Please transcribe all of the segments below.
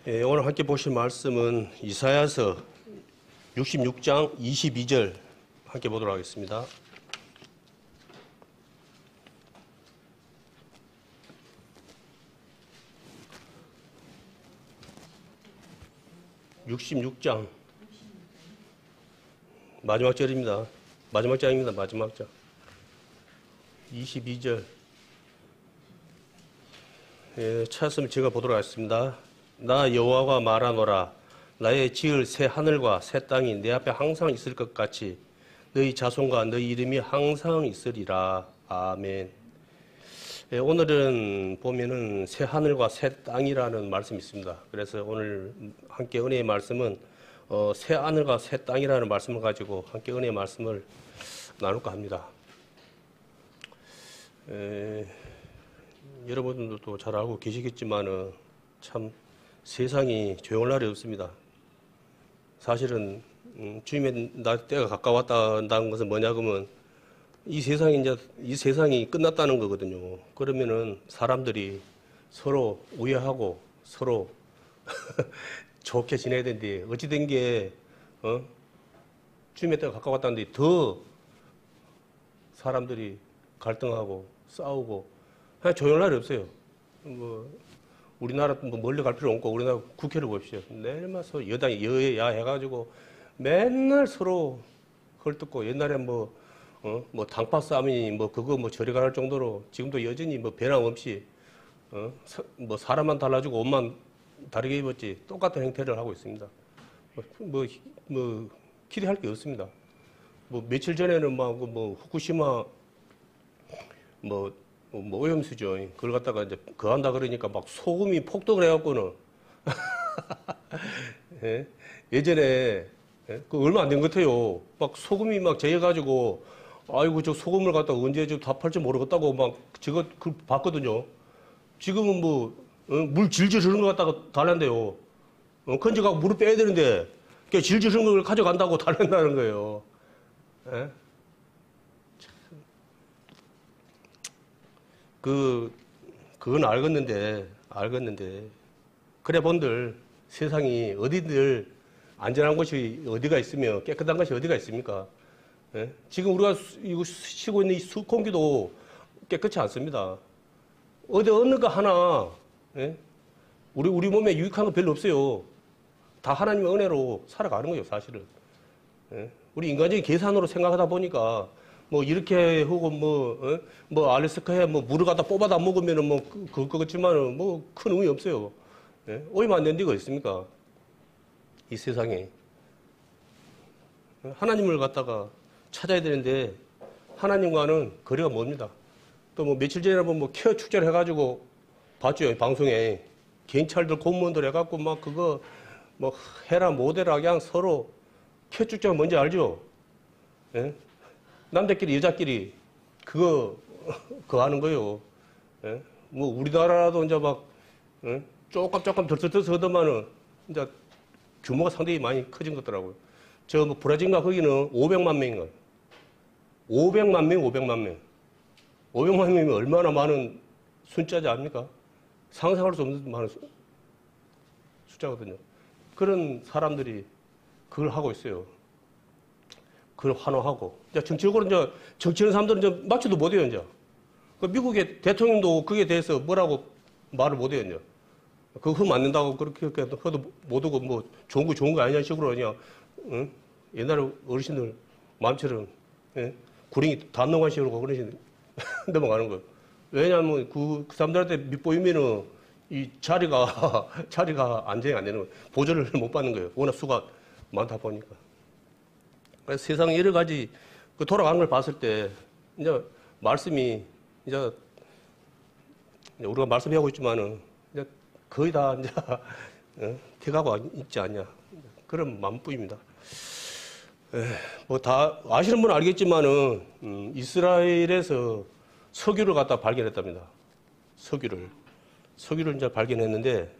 오늘 함께 보실 말씀은 이사야서 66장 22절 함께 보도록 하겠습니다. (66장) 마지막 절입니다. 마지막 장입니다. 마지막 장 22절 찾았으면 제가 보도록 하겠습니다. 나 여호와가 말하노라. 나의 지을 새 하늘과 새 땅이 내 앞에 항상 있을 것 같이 너희 자손과 너희 이름이 항상 있으리라. 아멘. 오늘은 보면은 새 하늘과 새 땅이라는 말씀이 있습니다. 그래서 오늘 함께 은혜의 말씀은 새 하늘과 새 땅이라는 말씀을 가지고 함께 은혜의 말씀을 나눌까 합니다. 여러분들도 잘 알고 계시겠지만은 참 세상이 조용할 날이 없습니다. 사실은 주님의 때가 가까웠다는 것은 뭐냐 그러면 이 세상이 끝났다는 거거든요. 그러면은 사람들이 서로 우애하고 서로 좋게 지내야 되는데 어찌 된 게 주님의 때가 가까웠다는데 더 사람들이 갈등하고 싸우고 그냥 조용할 날이 없어요. 우리나라 뭐 멀리 갈 필요 없고 우리나라 국회를 보십시오. 내일마서 여당이 여야 해가지고 맨날 서로 헐뜯고 옛날에 뭐 당파 싸움이 뭐 그거 뭐 저리 갈 정도로 지금도 여전히 뭐 변함없이 뭐 사람만 달라지고 옷만 다르게 입었지 똑같은 행태를 하고 있습니다. 기대할 게 없습니다. 뭐 며칠 전에는 막 뭐 후쿠시마 오염수죠. 그걸 갖다가 이제 그한다 그러니까 막 소금이 폭독을 해갖고는 예? 예전에 그 얼마 안 된 것 같아요. 막 소금이 막 재여가지고 아이고 저 소금을 갖다가 언제 다 팔지 모르겠다고 막 저거 그 봤거든요. 지금은 물 질질 흐르는 거 갖다가 달란대요. 건져가고 물을 빼야 되는데 그 질질 흐르는 걸 가져간다고 달란다는 거예요. 예? 그건 알겠는데 그래 본들 세상이 어디들 안전한 곳이 어디가 있으며 깨끗한 것이 어디가 있습니까? 예? 지금 우리가 쉬고 있는 이 공기도 깨끗치 않습니다. 어느 거 하나 예? 우리 몸에 유익한 거 별로 없어요. 다 하나님의 은혜로 살아가는 거예요, 사실은. 예? 우리 인간적인 계산으로 생각하다 보니까 뭐 이렇게 하고 알래스카에 물을 갖다 뽑아다 먹으면은 그렇지만은 큰 의미 없어요. 예? 오염 안 된 데가 있습니까? 이 세상에 하나님을 갖다가 찾아야 되는데 하나님과는 거리가 멉니다. 또 며칠 전에 케어 축제를 해가지고 봤죠, 방송에. 경찰들 공무원들 해갖고 그거 해라 못해라 그냥 서로 케어 축제가 뭔지 알죠? 예? 남자끼리 여자끼리 그거 하는 거요. 예? 우리나라도 이제 조금 덜덜덜하더만은 이제 규모가 상당히 많이 커진 것 같더라고요. 브라질인가 거기는 500만 명인가. 500만 명. 500만 명이면 얼마나 많은 숫자지 아닙니까? 상상할 수 없는 많은 숫자거든요. 그런 사람들이 그걸 하고 있어요. 그걸 환호하고. 정치적으로 정치하는 사람들은 막지도 못해요, 이제. 미국의 대통령도 그에 대해서 뭐라고 말을 못해요, 이제. 그거 흠 안 낸다고 그렇게 해도 못하고 좋은 거 아니냐 식으로 그냥, 응? 옛날에 어르신들 마음처럼, 예? 구렁이 담농한 식으로 그러신 넘어가는 거예요. 왜냐하면 그 사람들한테 밑보이면은 이 자리가 안정이 안 되는 거예요. 보조를 못 받는 거예요. 워낙 수가 많다 보니까. 그래서 세상 여러 가지 돌아가는 걸 봤을 때 이제 말씀이 이제 우리가 말씀하고 있지만은 이제 거의 다 이제 돼가고 있지 않냐 그런 마음뿐입니다. 다 아시는 분은 알겠지만은 이스라엘에서 석유를 갖다 발견했답니다. 석유를 이제 발견했는데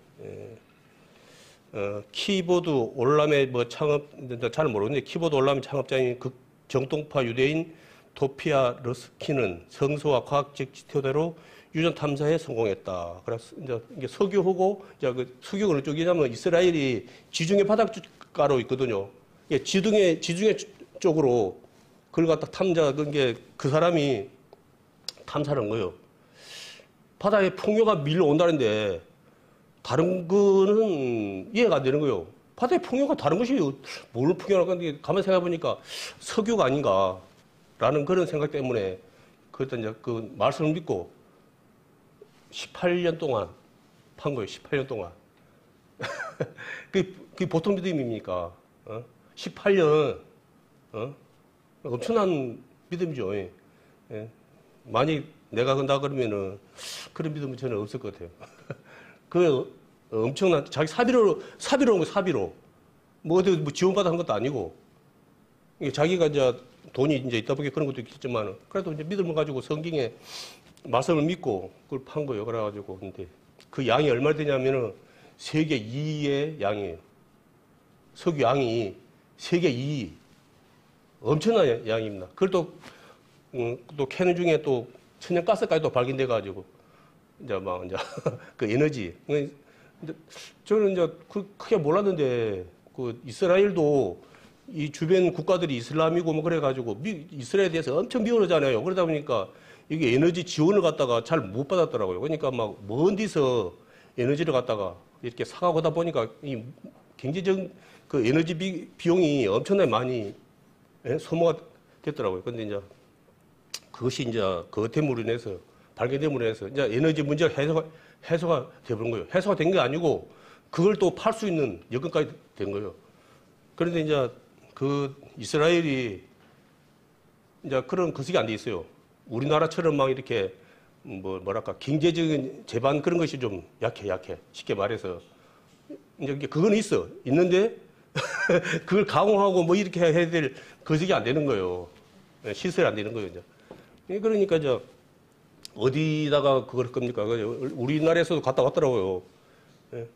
키보드 올람의 창업, 잘 모르겠는데 키보드 올람 창업자인 정통파 유대인 도피아 러스키는 성서와 과학적 지표대로 유전 탐사에 성공했다. 그래서 이제 이게 석유하고 이제 그 석유가 어느 쪽이냐면 이스라엘이 지중해 바닷가로 있거든요. 이게 지중해 쪽으로 그걸 갖다 탐사한 게 그 사람이 탐사한 거예요. 바다에 풍요가 밀려온다는데 다른 거는 이해가 안 되는 거예요. 바다에 풍요가 다른 것이 뭘 풍요할 건데 가만히 생각해 보니까 석유가 아닌가라는 그런 생각 때문에 그때 이제 그 말씀을 믿고 18년 동안 판 거예요. 18년 동안. 그게 보통 믿음입니까? 18년, 엄청난 믿음이죠. 예. 예. 만약 내가 건다 그러면은 그런 믿음은 저는 없을 것 같아요. 그 엄청난 자기 사비로 온 거 사비로 뭐 어디 뭐 지원받아 한 것도 아니고 자기가 이제 돈이 이제 있다 보니까 그런 것도 있겠지만 그래도 이제 믿음을 가지고 성경에 말씀을 믿고 그걸 판 거예요. 그래가지고 근데 그 양이 얼마 되냐면은 세계 2위의 양이에요. 석유 양이 세계 2위. 엄청난 양입니다. 그걸 또 캐는 중에 또 천연가스까지 또 발견돼가지고 이제 막 이제 그 에너지. 저는 이제 크게 몰랐는데 그 이스라엘도 이 주변 국가들이 이슬람이고 뭐 그래가지고 이스라엘에 대해서 엄청 미워하잖아요. 그러다 보니까 이게 에너지 지원을 갖다가 잘 못 받았더라고요. 그러니까 막 먼 데서 에너지를 갖다가 이렇게 사가고다 보니까 이 경제적 그 에너지 비용이 엄청나게 많이 소모가 됐더라고요. 근데 이제 그것이 이제 그템으로 인해서 발견됨으로 해서 이제 에너지 문제가 해소가 되버린 거예요. 해소가 된 게 아니고 그걸 또 팔 수 있는 여건까지 된 거예요. 그런데 이제 그 이스라엘이 이제 그런 거식이 안 돼 있어요. 우리나라처럼 막 이렇게 뭐랄까 경제적인 제반 그런 것이 좀 약해. 쉽게 말해서 이제 그건 있는데 그걸 강화하고 뭐 이렇게 해야 될 거식이 안 되는 거예요. 시설이 안 되는 거예요. 이제. 그러니까 이제 어디다가 그걸 겁니까? 우리나라에서도 갔다 왔더라고요.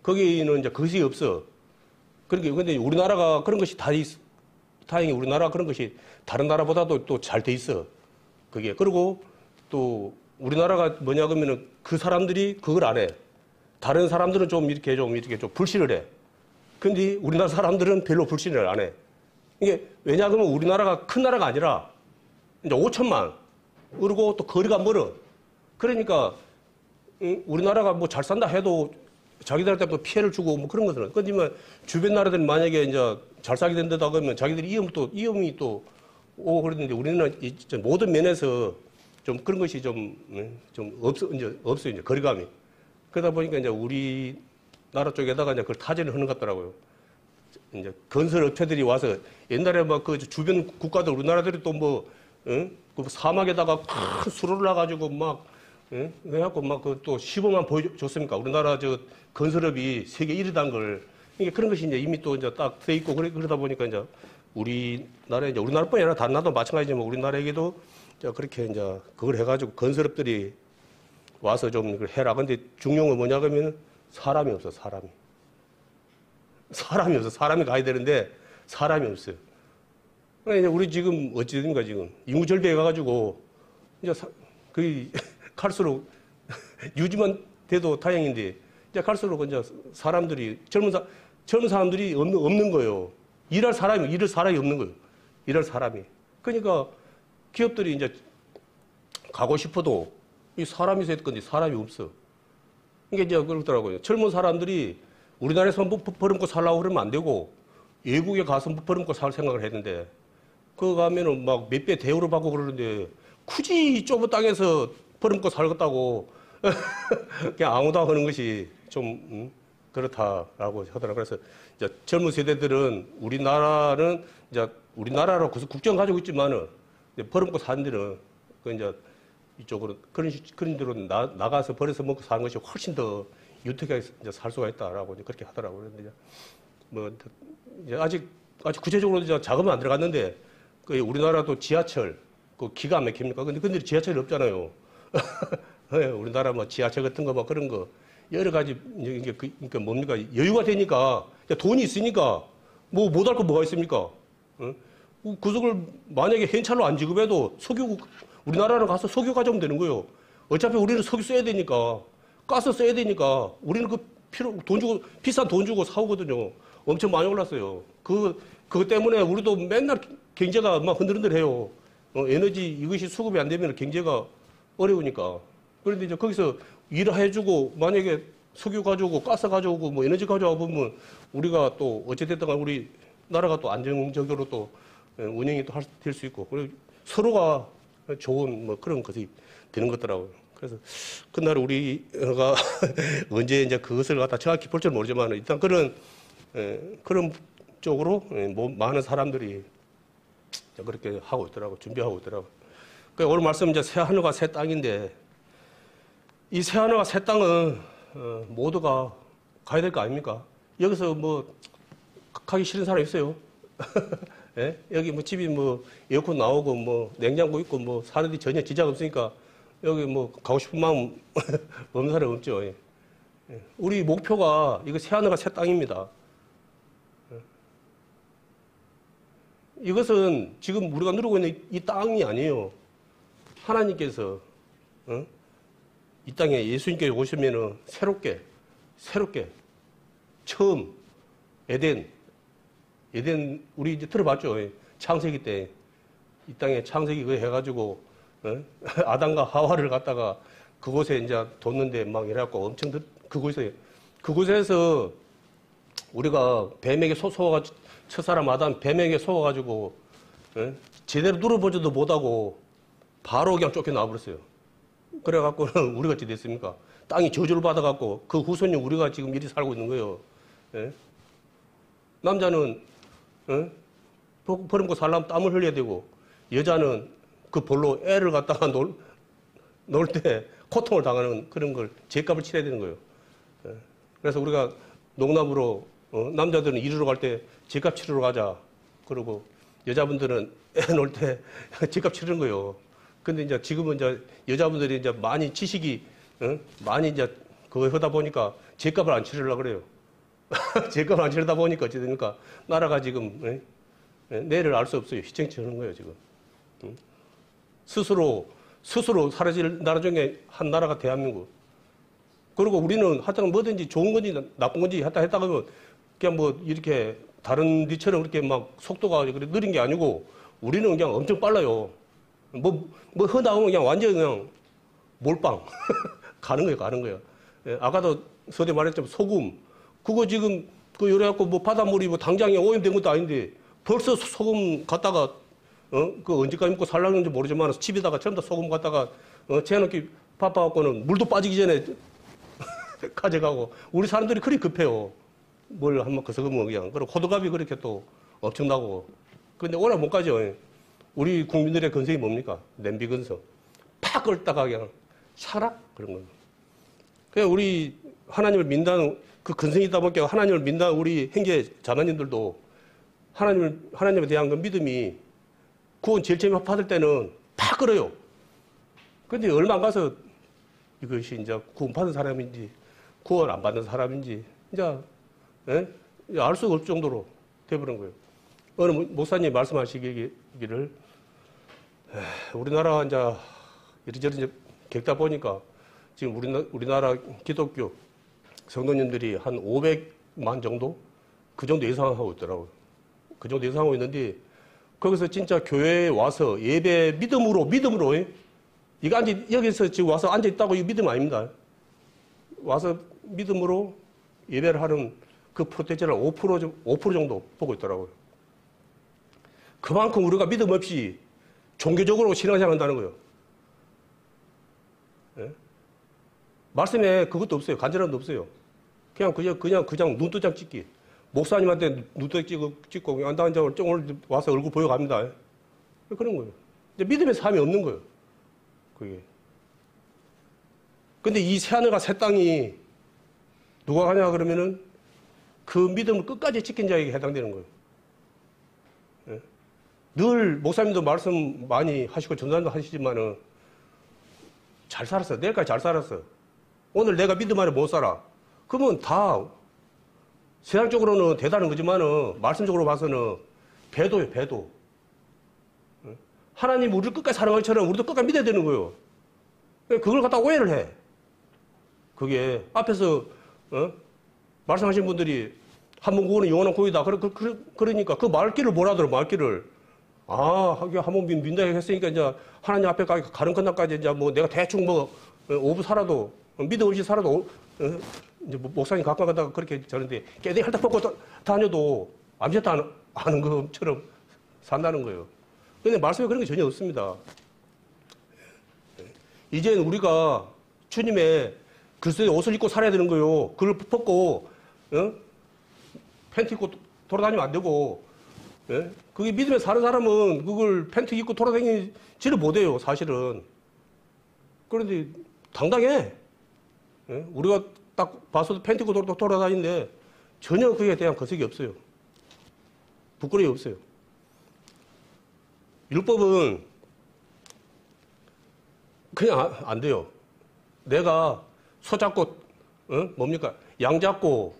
거기는 이제 그것이 없어. 그러니까 근데 우리나라가 그런 것이 다행히 우리나라 그런 것이 다른 나라보다도 또 잘 돼 있어. 그게. 그리고 또 우리나라가 뭐냐 그러면은 그 사람들이 그걸 안 해. 다른 사람들은 좀 이렇게 좀 불신을 해. 근데 우리나라 사람들은 별로 불신을 안 해. 이게 왜냐 그러면 우리나라가 큰 나라가 아니라 이제 5천만. 그리고 또 거리가 멀어. 그러니까 우리나라가 뭐 잘 산다 해도 자기들한테 또 피해를 주고 뭐 그런 것들은. 그렇지만 주변 나라들은 만약에 이제 잘 살게 된다 그러면 자기들이 위험이 또 오고 그러는데 우리는 모든 면에서 좀 그런 것이 좀 없어요. 이제 거리감이. 그러다 보니까 이제 우리나라 쪽에다가 이제 그걸 타진을 하는 것 같더라고요. 이제 건설 업체들이 와서 옛날에 막 그 주변 국가들 우리나라들이 또 그 사막에다가 큰 수로를 놔가지고 막 그래갖고 막 그 또 시범만 보여줬습니까? 우리나라 저 건설업이 세계 1위다는 걸. 이게 그런 것이 이제 이미 또 이제 딱 돼 있고 그러다 보니까 이제 우리나라뿐이 아니라 다른 나라도 마찬가지지만 우리나라에게도 그렇게 이제 그걸 해가지고 건설업들이 와서 좀 이걸 해라. 근데 중요한 건 뭐냐 그러면 사람이 없어, 사람이. 사람이 없어. 사람이 가야 되는데 사람이 없어요. 그러니까 이제 우리 지금 어찌 됩니까 지금 인구 절벽에 가가지고 이제 갈수록 유지만 돼도 다행인데 이제 갈수록 이제 사람들이 젊은 사람들이 없는 거예요. 일할 사람이 없는 거예요. 일할 사람이. 그러니까 기업들이 이제 가고 싶어도 이 사람이 있어야 될 건데 사람이 없어. 이게 이제 그렇더라고요. 젊은 사람들이 우리나라에서 버림고 살라고 그러면 안 되고 외국에 가서 버림고 살 생각을 했는데 그거 가면은 막 몇 배 대우를 받고 그러는데 굳이 좁은 땅에서 버림고 살겠다고 그냥 아무도 하는 것이 좀 그렇다라고 하더라고요. 그래서 이제 젊은 세대들은 우리나라는 이제 우리나라로 국정 가지고 있지만은 버림고 사는 데는 그 이제 이쪽으로 그런 데로 나가서 버려서 먹고 사는 것이 훨씬 더 유택하게 이제 살 수가 있다라고 이제 그렇게 하더라고요. 그런데 이제 뭐 이제 아직 구체적으로 이제 작업은 안 들어갔는데 그 우리나라도 지하철 그 기가 안 막힙니까? 근데 지하철이 없잖아요. 우리나라 뭐 지하철 같은 거 뭐 그런 거 여러 가지 이게 그러니까 뭡니까 여유가 되니까 돈이 있으니까 뭐 못할 거 뭐가 있습니까? 구속을 만약에 현찰로 안 지급해도 우리나라로 가서 석유 가져오면 되는 거예요. 어차피 우리는 석유 써야 되니까, 가스 써야 되니까, 우리는 돈 주고, 비싼 돈 주고 사오거든요. 엄청 많이 올랐어요. 그거 때문에 우리도 맨날 경제가 막 흔들흔들해요. 에너지 이것이 수급이 안 되면 경제가 어려우니까. 그런데 이제 거기서 일을 해주고, 만약에 석유 가져오고, 가스 가져오고, 뭐 에너지 가져와 보면 우리가 또 어찌됐든 간 우리 나라가 또 안정적으로 또 운영이 또 될 수 있고, 그리고 서로가 좋은 뭐 그런 것이 되는 것더라고요. 그래서 그날 우리가 언제 이제 그것을 갖다 정확히 볼 줄 모르지만 일단 그런 쪽으로 많은 사람들이 그렇게 하고 있더라고, 준비하고 있더라고. 그러니까 오늘 말씀 이제 새 하늘과 새 땅인데 이 새 하늘과 새 땅은 모두가 가야 될 거 아닙니까? 여기서 뭐 가기 싫은 사람 있어요? 예? 여기 뭐 집이 뭐 에어컨 나오고 뭐 냉장고 있고 뭐 사는데 전혀 지장 없으니까 여기 뭐 가고 싶은 마음 없는 사람 없죠. 예. 우리 목표가 이거 새 하늘과 새 땅입니다. 이것은 지금 우리가 누리고 있는 이 땅이 아니에요. 하나님께서 이 땅에 예수님께 오시면은 새롭게 처음 에덴 우리 이제 들어봤죠. 창세기 때 이 땅에 창세기 그거 해가지고 아담과 하와를 갖다가 그곳에 이제 뒀는데 막 이래갖고 엄청 그곳에서 우리가 뱀에게 속아가지고 첫사람 아담 뱀에게 속아가지고 제대로 누려보지도 못하고 바로 그냥 쫓겨나 버렸어요. 그래갖고는 우리가 어찌 됐습니까? 땅이 저주를 받아갖고 그 후손이 우리가 지금 이리 살고 있는 거예요. 예? 남자는 버림고 살려면 땀을 흘려야 되고 여자는 그 볼로 애를 갖다가 놀 때 고통을 당하는 그런 걸 죄값을 치러야 되는 거예요. 예? 그래서 우리가 농담으로 남자들은 이루러 갈 때 죄값 치르러 가자. 그러고 여자분들은 애 놀 때 죄값 치르는 거예요. 근데 이제 지금은 이제 여자분들이 이제 많이 지식이 많이 이제 그거 하다 보니까 죄값을 안 치르려고 그래요. 죄값을 안 치르다 보니까 어찌 됩니까? 나라가 지금 내일을 알 수 없어요. 휘청휘청하는 거예요 지금. 스스로 사라질 나라 중에 한 나라가 대한민국. 그리고 우리는 하여튼 뭐든지 좋은 건지 나쁜 건지 했다 하면 그냥 뭐 이렇게 다른 데처럼 그렇게 막 속도가 느린 게 아니고 우리는 그냥 엄청 빨라요. 뭐 흔나오면 그냥 완전 그냥 몰빵 가는 거예요. 예, 아까도 서대 말했지만 소금 그거 지금 그 요래갖고 뭐 바닷물이 뭐 당장에 오염된 것도 아닌데 벌써 소금 갖다가 그 언제까지 먹고 살라는지 모르지만 집에다가 전부 다 소금 갖다가 재놓기 바빠갖고는 물도 빠지기 전에 가져가고 우리 사람들이 그리 급해요. 뭘 한번 거서으면 그냥 그리고 호두값이 그렇게 또 엄청나고 근데 오늘 못 가죠. 우리 국민들의 근성이 뭡니까? 냄비 근성. 팍 끓다가 그냥 샤락 그런 거예요. 그냥 우리 하나님을 믿는 그 근성이다 보니까 하나님을 믿는 우리 형제 자매님들도 하나님에 대한 그 믿음이 구원 제일 처음에 받을 때는 팍 끓어요. 근데 얼마 안 가서 이것이 이제 구원 받은 사람인지 구원 안 받는 사람인지 이제 알 수가 없을 정도로 돼버린 거예요. 어느 목사님 말씀하시기를 우리나라 이제 이리저리 이제 겪다 보니까 지금 우리나라 기독교 성도님들이 한 500만 정도 그 정도 예상하고 있더라고요. 그 정도 예상하고 있는데 거기서 진짜 교회에 와서 예배 믿음으로 이거 여기서 지금 와서 앉아 있다고 이 믿음 아닙니다. 와서 믿음으로 예배를 하는 그 프로테이지를 5% 정도 보고 있더라고요. 그만큼 우리가 믿음 없이 종교적으로 신앙생활 한다는 거예요. 예? 말씀에 그것도 없어요. 간절함도 없어요. 그냥 눈도장 찍기. 목사님한테 눈도장 찍고 오늘 와서 얼굴 보여갑니다. 그런 거예요. 믿음의 삶이 없는 거예요. 그게. 근데 이 새하늘과 새 땅이 누가 가냐 그러면은 그 믿음을 끝까지 지킨 자에게 해당되는 거예요. 예? 늘 목사님도 말씀 많이 하시고 전도도 하시지만은 잘 살았어. 내일까지 잘 살았어. 오늘 내가 믿음 안에 못 살아. 그러면 다 세상적으로는 대단한 거지만은 말씀적으로 봐서는 배도예요, 배도. 하나님 우리를 끝까지 사랑할 처럼 우리도 끝까지 믿어야 되는 거예요. 그걸 갖다 오해를 해. 그게 앞에서 말씀하신 분들이 한번 구원은 영원한 구원이다. 그러니까 그 말귀를 뭐라더라, 말귀를. 한번 민다 했으니까 이제 하나님 앞에까지 가는 끝날까지 이제 뭐 내가 대충 뭐 5분 살아도 믿음 없이 살아도 이제 목사님 가까이 가다가 그렇게 저런데 깨대기 핥아 먹고 다녀도 아무것도 아는 것처럼 산다는 거예요. 근데 말씀에 그런 게 전혀 없습니다. 이제는 우리가 주님의 그리스도의 옷을 입고 살아야 되는 거예요. 그걸 벗고 팬티 입고 돌아다니면 안 되고, 그게 믿음에 사는 사람은 그걸 팬티 입고 돌아다니지를 못해요, 사실은. 그런데 당당해. 우리가 딱 봐서도 팬티 입고 돌아다니는데 전혀 그에 대한 거색이 없어요. 부끄러움이 없어요. 율법은 그냥 안 돼요. 내가 소 잡고, 뭡니까? 양 잡고,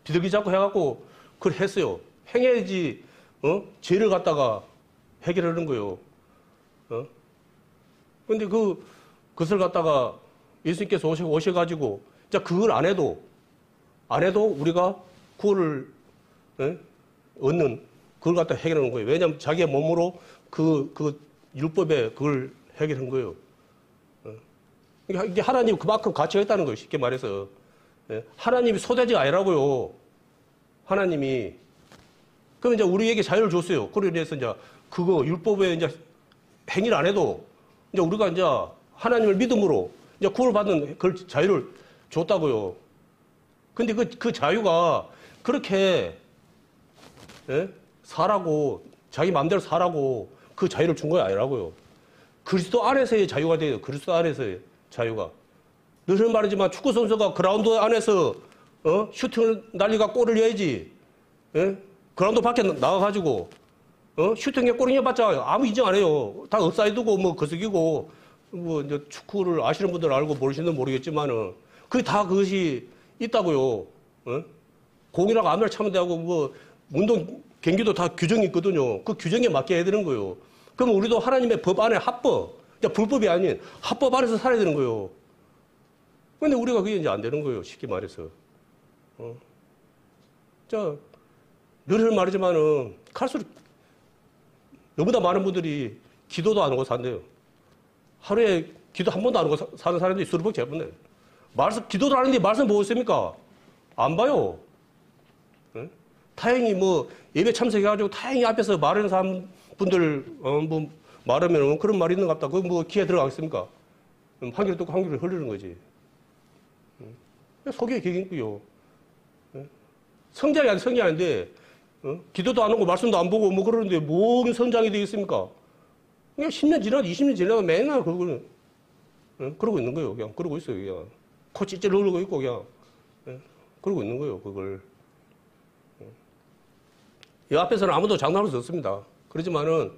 비둘기 잡고 해갖고, 그걸 했어요. 행해야지, 죄를 갖다가 해결하는 거예요. 근데 그것을 갖다가 예수님께서 오셔가지고, 자, 그걸 안 해도 우리가 구원을, 얻는, 그걸 갖다 해결하는 거예요. 왜냐하면 자기의 몸으로 그 율법에 그걸 해결한 거예요. 이게 하나님 그만큼 가치가 있다는 거예요. 쉽게 말해서. 하나님이 소대지가 아니라고요. 하나님이. 그럼 이제 우리에게 자유를 줬어요. 그래서 이제 그거 율법에 이제 행위를 안 해도 이제 우리가 이제 하나님을 믿음으로 이제 구원받는 그 자유를 줬다고요. 근데 그 자유가 그렇게 살라고, 자기 마음대로 살라고 그 자유를 준 거 아니라고요. 그리스도 안에서의 자유가 돼요. 그리스도 안에서의 자유가. 늘 말이지만 축구 선수가 그라운드 안에서 슈팅을 날리가 골을 넣어야지. 그라운드 밖에 나가가지고 슈팅에 골이 넣어봤자 아무 인정 안 해요. 다 업사이드고 뭐 거스기고 뭐 이제 축구를 아시는 분들 알고 모르시는 분들 모르겠지만은 그게 다 그것이 있다고요. 공이라고 아무나 차면 되고 뭐 운동 경기도 다 규정이 있거든요. 그 규정에 맞게 해야 되는 거예요. 그럼 우리도 하나님의 법 안에 합법, 불법이 아닌 합법 안에서 살아야 되는 거예요. 근데 우리가 그게 이제 안 되는 거예요. 쉽게 말해서. 자, 늘 말하지만은 갈수록 너무나 많은 분들이 기도도 안 하고 산대요. 하루에 기도 한 번도 안 하고 사는 사람들이 수르벅 재분해. 기도도 안 하는데 말씀 보고 있습니까? 안 봐요. 다행히 뭐 예배 참석해가지고 다행히 앞에서 말하는 사람분들 뭐 말하면 그런 말이 있는 것 같다. 그거 뭐 귀에 들어가겠습니까? 한 귀를 뚫고 한 귀를 흘리는 거지. 속이 개긴고요. 성장이 아닌데 기도도 안 하고 말씀도 안 보고 뭐 그러는데 뭔 성장이 되겠습니까? 그냥 10년 지나도 20년 지나도 맨날 그걸 그러고 있는 거예요. 그냥 그러고 있어요. 그냥 코 찔찔 흘리고 있고 그냥 그러고 있는 거예요. 그걸. 이 앞에서는 아무도 장담할 수 없습니다. 그렇지만은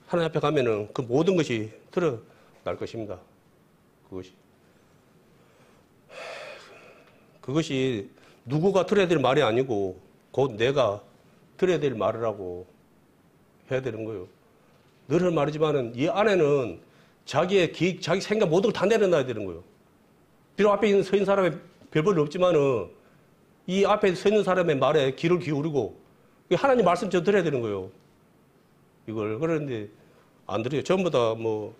하나님 앞에 가면은 그 모든 것이 드러날 것입니다. 그것이 누구가 들어야 될 말이 아니고 곧 내가 들어야 될 말이라고 해야 되는 거예요. 늘 말이지만은 이 안에는 자기의 기획, 자기 생각 모든 걸 다 내려놔야 되는 거예요. 비록 앞에 서 있는 사람의 별 볼일 없지만은 이 앞에 서 있는 사람의 말에 귀를 기울이고 하나님 말씀 저 들어야 되는 거예요. 이걸. 그런데 안 들어요. 전부 다 뭐,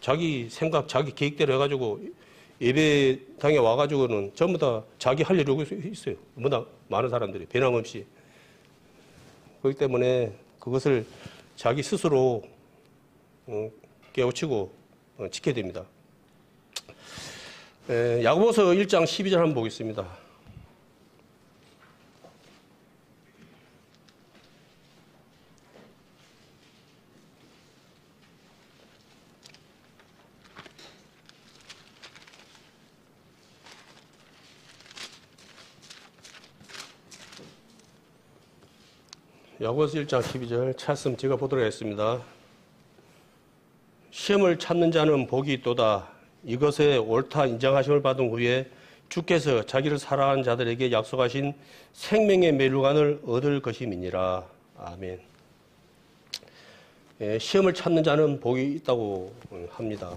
자기 생각, 자기 계획대로 해가지고 예배당에 와가지고는 전부 다 자기 할 일이 있어요. 너무나 많은 사람들이 변함없이. 그렇기 때문에 그것을 자기 스스로 깨우치고 지켜야 됩니다. 야고보서 1장 12절 한번 보겠습니다. 야고보서 1장 12절 찾았으면 제가 보도록 하겠습니다. 시험을 참는 자는 복이 있도다. 이것에 옳다 인정하심을 받은 후에 주께서 자기를 사랑하는 자들에게 약속하신 생명의 멸류관을 얻을 것임이니라. 아멘. 시험을 찾는 자는 복이 있다고 합니다.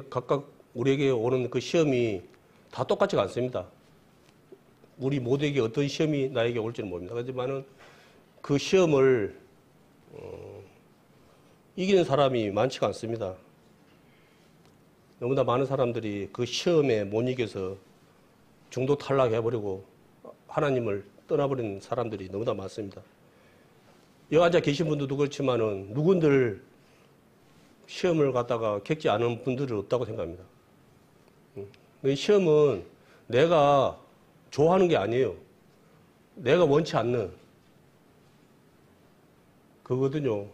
각각 우리에게 오는 그 시험이 다 똑같지가 않습니다. 우리 모두에게 어떤 시험이 나에게 올지는 모릅니다. 하지만은 그 시험을 이기는 사람이 많지가 않습니다. 너무나 많은 사람들이 그 시험에 못 이겨서 중도 탈락해버리고 하나님을 떠나버리는 사람들이 너무나 많습니다. 여기 앉아 계신 분들도 그렇지만은 누군들 시험을 갖다가 겪지 않은 분들은 없다고 생각합니다. 시험은 내가 좋아하는 게 아니에요. 내가 원치 않는 그거거든요.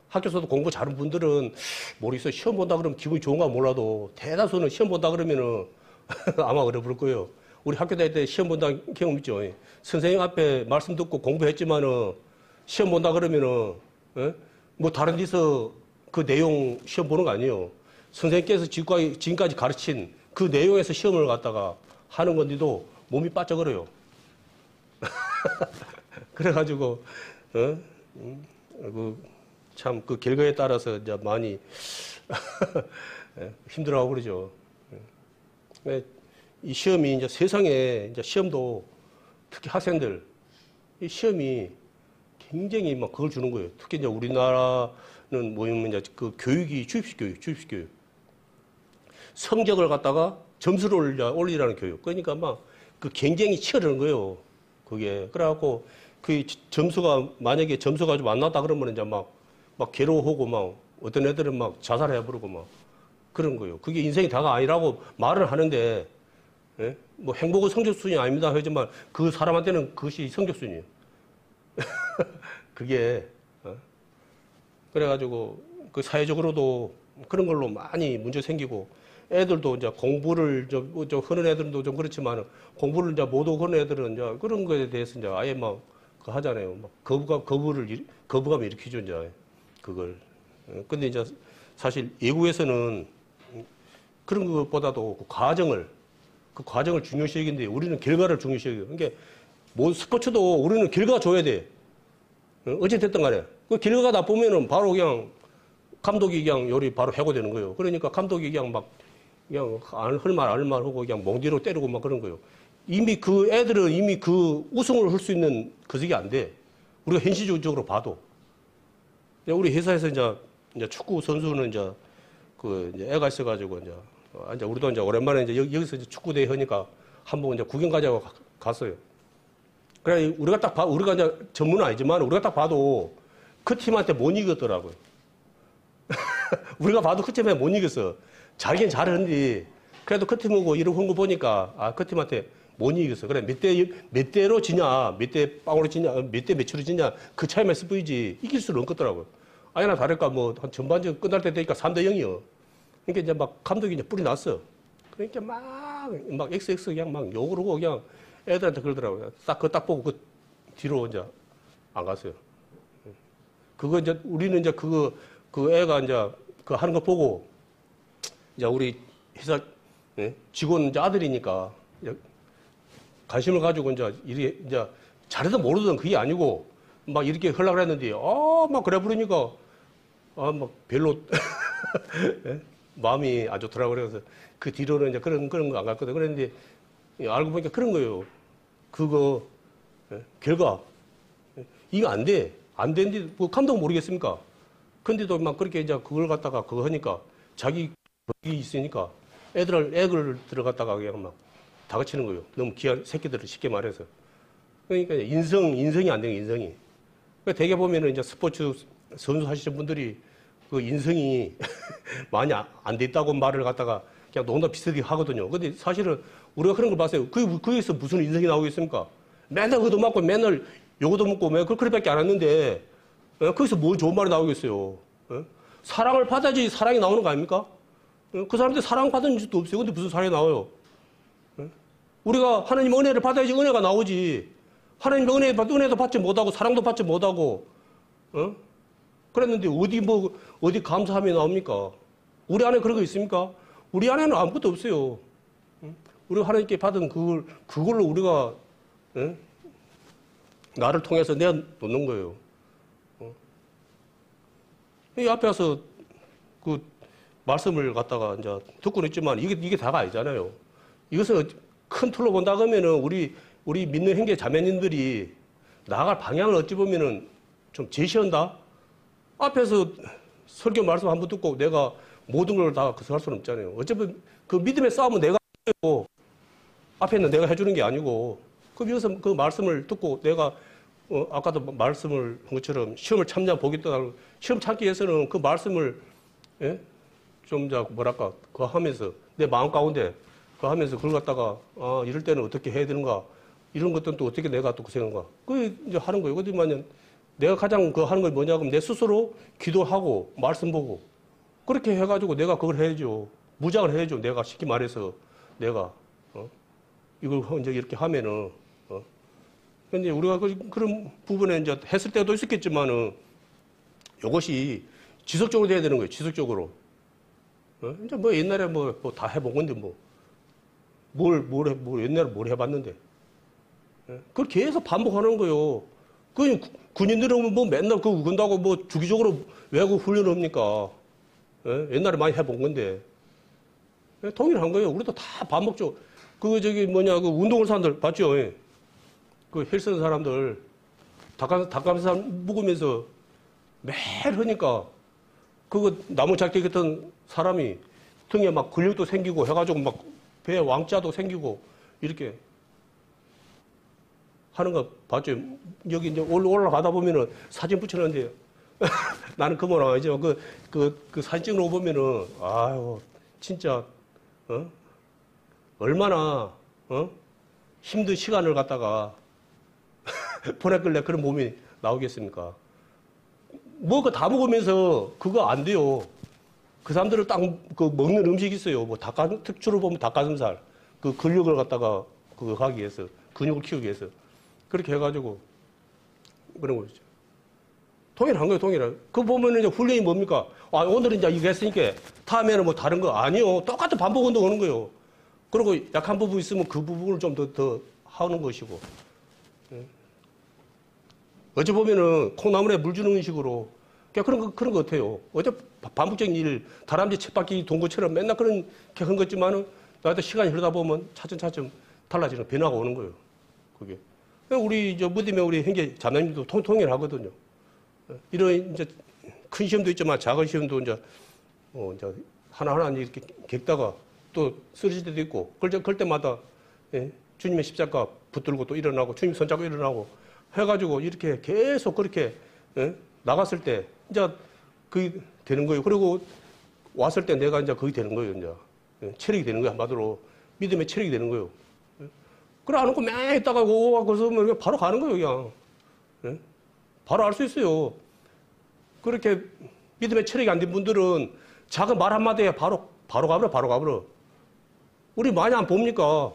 학교에서도 공부 잘하는 분들은 모르겠어요. 시험 본다 그러면 기분이 좋은가 몰라도 대다수는 시험 본다 그러면은 아마 그래 볼 거예요. 우리 학교 다닐 때 시험 본다 경험 있죠. 선생님 앞에 말씀 듣고 공부했지만은 시험 본다 그러면은 뭐 다른 데서 그 내용 시험 보는 거 아니에요. 선생님께서 지금까지 가르친 그 내용에서 시험을 갖다가 하는 건데도 몸이 빠쩍거려요. 그래가지고 참 그 결과에 따라서 이제 많이 힘들어하고 그러죠. 이 시험이 이제 세상에 이제 시험도 특히 학생들 이 시험이 굉장히 막 그걸 주는 거예요. 특히 이제 우리나라는 뭐냐면 이제 그 교육이 주입식 교육. 성적을 갖다가 점수를 올리라는 교육. 그러니까 막 그 경쟁이 치열한 거예요. 그게. 그래갖고 그 점수가 만약에 점수가 좀 안 나왔다 그러면 이제 막 괴로워하고 막 어떤 애들은 막 자살해버리고 막 그런 거예요. 그게 인생이 다가 아니라고 말을 하는데, 예? 뭐 행복은 성적순이 아닙니다. 하지만 그 사람한테는 그것이 성적순이에요. 그게, 그래가지고 그 사회적으로도 그런 걸로 많이 문제 생기고 애들도 이제 공부를 좀 하는 애들도 좀 그렇지만 공부를 이제 못 하는 애들은 이제 그런 거에 대해서 이제 아예 막 그 하잖아요. 막 거부감을 일으키죠, 이제 그걸. 근데 이제 사실 외국에서는 그런 것보다도 그 과정을 중요시 여기는데 우리는 결과를 중요시 여겨요. 그러니까 뭐 스포츠도 우리는 결과가 줘야 돼. 어찌됐든 간에. 그 결과가 나쁘면은 바로 그냥 감독이 그냥 요리 바로 해고되는 거예요. 그러니까 감독이 그냥 할 말 하고 그냥 몽디로 때리고 막 그런 거예요. 이미 그 애들은 이미 그 우승을 할 수 있는 그게 안 돼. 우리가 현실적으로 봐도. 우리 회사에서 이제 축구 선수는 이제 애가 있어가지고 이제 우리도 이제 오랜만에 이제 여기서 이제 축구 대회 하니까 한번 이제 구경 가자고 갔어요. 그래 우리가 이제 전문은 아니지만 우리가 딱 봐도 그 팀한테 못 이겼더라고요. 우리가 봐도 그 팀한테 못 이겼어. 잘긴 잘하는데 그래도 그 팀하고 이러고 한 거 보니까 그 팀한테 못 이겼어. 그래 몇 대로 지냐, 몇 대 빵으로 지냐, 몇 대 몇으로 지냐 그 차이만 있어 보이지 이길 수는 없겠더라고요. 아니나 다를까 뭐 한 전반전 끝날 때 되니까 3대 0이요. 그러니까 이제 막 감독이 이제 뿔이 났어. 그러니까 막 XX 그냥 막 욕을 하고 그냥 애들한테 그러더라고요. 딱 보고 그 뒤로 이제 안 갔어요. 그거 이제 우리는 이제 그 애가 이제 그 하는 거 보고 이제 우리 회사 직원 이제 아들이니까 관심을 가지고 이제 잘해도 모르던 그게 아니고 막 이렇게 하려고 했는데 막 그래 부르니까 막 별로 마음이 안 좋더라고요. 그래서 그 뒤로는 이제 그런 거 안 갔거든. 그랬는데 알고 보니까 그런 거예요. 그거 결과 이거 안 돼. 안 되는데 뭐 감독 모르겠습니까? 근데도 막 그렇게 이제 그걸 갖다가 그거 하니까 자기 덕이 있으니까 애들 들어갔다가 그냥 막 다그치는 거예요. 너무 귀한 새끼들을 쉽게 말해서. 그러니까 인성이 안 돼요, 인성이. 그러니까 대개 보면은 이제 스포츠 선수 하시는 분들이 그 인성이 많이 안 돼 있다고 말을 갖다가 그냥 농담 비슷하게 하거든요. 근데 사실은 우리가 그런 걸 봤어요. 거기서 무슨 인성이 나오겠습니까? 맨날 그것도 맞고 맨날 요거도 먹고 맨날 그렇게밖에 안 했는데 거기서 뭘 좋은 말이 나오겠어요. 사랑을 받아야지 사랑이 나오는 거 아닙니까? 그 사람들 사랑받은 적도 없어요. 근데 무슨 사랑이 나와요? 우리가 하나님 은혜를 받아야지 은혜가 나오지. 하나님 은혜도 받지 못하고 사랑도 받지 못하고 그랬는데 어디 감사함이 나옵니까? 우리 안에 그런 거 있습니까? 우리 안에는 아무것도 없어요. 우리가 하나님께 받은 그걸로 우리가 응? 나를 통해서 내놓는 거예요. 이 앞에 와서 그 말씀을 갖다가 이제 듣고는 있지만 이게 다가 아니잖아요. 이것을 큰 틀로 본다 그러면은 우리 믿는 형제 자매님들이 나아갈 방향을 어찌 보면은 좀 제시한다? 앞에서 설교 말씀 한번 듣고 내가 모든 걸 다 할 수는 없잖아요. 어차피 그 믿음의 싸움은 내가 하고 앞에 있는 내가 해주는 게 아니고 그럼 여기서 그 말씀을 듣고 내가 아까도 말씀을 한 것처럼 시험을 참자 보겠다 하고 시험 참기 위해서는 그 말씀을 예? 좀 뭐랄까 그거 하면서 내 마음 가운데 그거 하면서 그걸 갖다가 이럴 때는 어떻게 해야 되는가 이런 것들은 또 어떻게 내가 또 그 생각인가 그 이제 하는 거예요. 그렇지만 내가 가장 그 하는 걸 뭐냐 그러면 내 스스로 기도하고 말씀 보고 그렇게 해가지고 내가 그걸 해야죠. 무장을 해야죠. 내가 쉽게 말해서 내가 이걸 이제 이렇게 하면은 근데 우리가 그런 부분에 이제 했을 때도 있었겠지만은 이것이 지속적으로 돼야 되는 거예요. 지속적으로. 이제 뭐 옛날에 뭐 다 해본 건데 뭘 옛날에 뭘 해봤는데. 그걸 계속 반복하는 거예요. 그 군인들은 뭐 맨날 그거 건다고 뭐 주기적으로 외국 훈련을 합니까? 옛날에 많이 해본 건데. 동일한 거예요. 우리도 다 반복적으로. 그 그 운동을 사람들 봤죠? 그 헬스하는 사람들 닭가슴살 묵으면서 매일 하니까 그거 나무 작게 했던 사람이 등에 막 근육도 생기고 해가지고 막 배에 왕자도 생기고 이렇게 하는 거 봤죠? 여기 이제 올라가다 보면은 사진 붙여놨는데 나는 그만 아니죠. 그 사진 찍는 거 보면은 아유 진짜 얼마나 힘든 시간을 갖다가 보냈길래 그런 몸이 나오겠습니까? 뭐 그 다 먹으면서 그거 안 돼요. 그 사람들은 딱 그 먹는 음식이 있어요. 뭐 특주로 보면 닭가슴살 그 근육을 갖다가 그거 하기 위해서 근육을 키우기 위해서 그렇게 해가지고 그런 거죠. 동일한 거예요, 동일한. 그거 보면 이제 훈련이 뭡니까? 오늘은 이제 이거 했으니까 다음에는 뭐 다른 거 아니요. 똑같은 반복 운동 하는 거예요. 그리고 약한 부분 있으면 그 부분을 좀 더 하는 것이고. 어찌 보면은 콩나물에 물 주는 식으로 그런 거 같아요. 어제 반복적인 일, 다람쥐 쳇바퀴 돈 것처럼 맨날 그런 게 한 거지만은 나한테 시간이 흐르다 보면 차츰차츰 달라지는 변화가 오는 거예요. 그게. 우리 무덤에 우리 형제 자매님도 통일하거든요. 이런 이제 큰 시험도 있지만 작은 시험도 이제 하나하나 이렇게 겪다가 또 쓰러질 때도 있고 그럴 때마다 주님의 십자가 붙들고 또 일어나고 주님 손잡고 일어나고 해가지고 이렇게 계속 그렇게 나갔을 때 이제 그게 되는 거예요. 그리고 왔을 때 내가 이제 그게 되는 거예요. 이제 체력이 되는 거예요. 한마디로 믿음의 체력이 되는 거예요. 그래 안 놓고 매 있다가 거기서 바로 가는 거예요. 그냥 바로 알 수 있어요. 그렇게 믿음의 체력이 안 된 분들은 작은 말 한마디에 바로 가버려. 우리 많이 안 봅니까?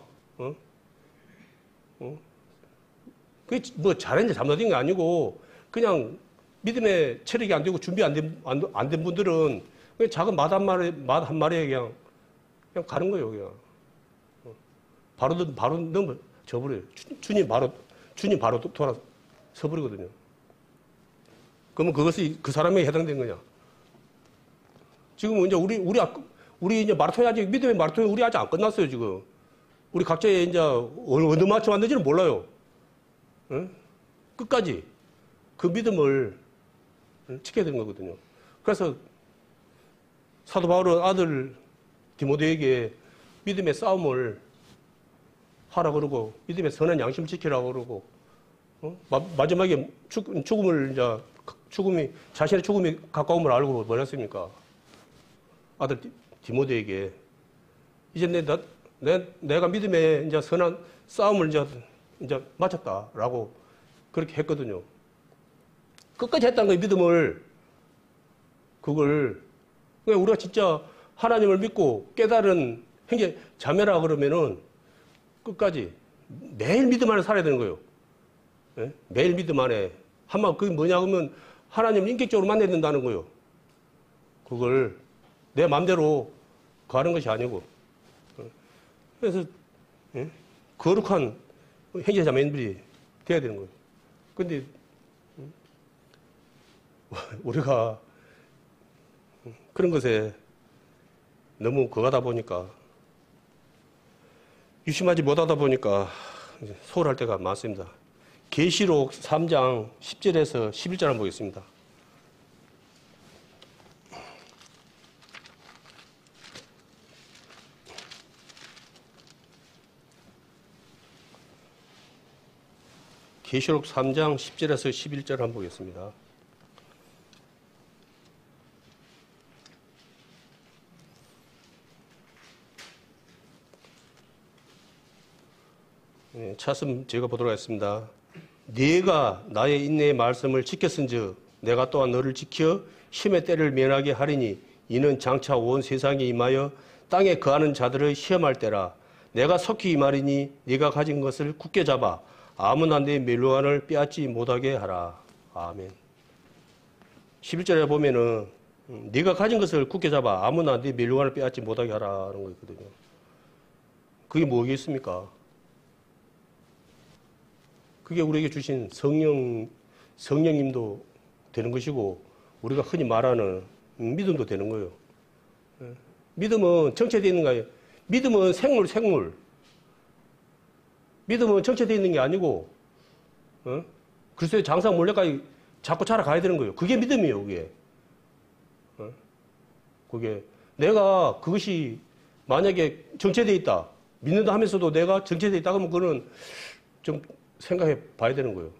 그게 뭐 잘했는지 잘못된 게 아니고 그냥 믿음의 체력이 안 되고 준비 안 된 분들은 그냥 작은 말 한마디에 그냥 가는 거예요. 그냥. 바로 넘어 져버려요. 주님 바로 돌아서 버리거든요. 그러면 그것이 그 사람에게 해당된 거냐? 지금 이제 우리 이제 마라톤이 아직 믿음의 마라톤이 우리 아직 안 끝났어요, 지금. 우리 각자의 이제 어느 만큼 왔는지는 몰라요. 끝까지 그 믿음을 지켜야 되는 거거든요. 그래서 사도 바울은 아들 디모데에게 믿음의 싸움을 하라 그러고 믿음의 선한 양심 지키라고 그러고 마지막에 자신의 죽음이 가까움을 알고 뭘 했습니까? 아들 디모데에게 이제 내가 믿음의 이제 선한 싸움을 이제 마쳤다라고 그렇게 했거든요. 끝까지 했다는 거예요, 믿음을. 그걸 우리가 진짜 하나님을 믿고 깨달은 형제 자매라 그러면은 끝까지 매일 믿음 안에 살아야 되는 거예요. 네? 매일 믿음 안에. 한마디 그게 뭐냐 하면 하나님을 인격적으로 만나야 된다는 거예요. 그걸 내 마음대로 가는 것이 아니고. 그래서 거룩한 형제자매님들이 돼야 되는 거예요. 근데 우리가 그런 것에 너무 거하다 보니까 유심하지 못하다 보니까 소홀할 때가 많습니다. 계시록 3장 10절에서 11절 한번 보겠습니다. 계시록 3장 10절에서 11절 한번 보겠습니다. 차씀 제가 보도록 하겠습니다. 네가 나의 인내의 말씀을 지켰은즉 내가 또한 너를 지켜 힘의 때를 면하게 하리니 이는 장차 온 세상에 임하여 땅에 거하는 자들을 시험할 때라. 내가 속히 임하리니 네가 가진 것을 굳게 잡아 아무나 내 멸류관을 빼앗지 못하게 하라. 아멘. 11절에 보면은 네가 가진 것을 굳게 잡아 아무나 네 멸류관을 빼앗지 못하게 하라는 거 있거든요. 그게 뭐겠습니까? 그게 우리에게 주신 성령님도 되는 것이고 우리가 흔히 말하는 믿음도 되는 거예요. 믿음은 정체되어 있는 거예요. 믿음은 생물. 믿음은 정체되어 있는 게 아니고 그리스도의 장사 몰래까지 자꾸 자라가야 되는 거예요. 그게 믿음이에요. 그게 내가 그것이 만약에 정체되어 있다. 믿는다 하면서도 내가 정체되어 있다 그러면 그거는 좀 생각해 봐야 되는 거예요.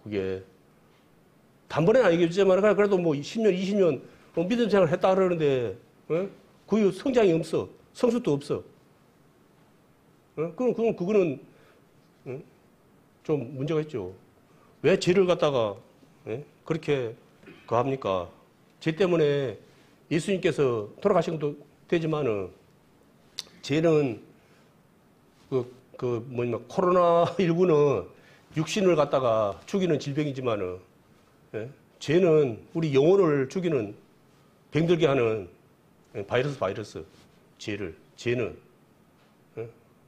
그게 단번에는 아니겠지만 그래도 뭐 10년, 20년 믿음 생활을 했다 그러는데 그 성장이 없어. 성숙도 없어. 그거는 좀 문제가 있죠. 왜 죄를 갖다가 그렇게 합니까? 죄 때문에 예수님께서 돌아가신 것도 되지만은 죄는 코로나19는 육신을 갖다가 죽이는 질병이지만은 죄는 우리 영혼을 죽이는 병들게 하는 바이러스 죄는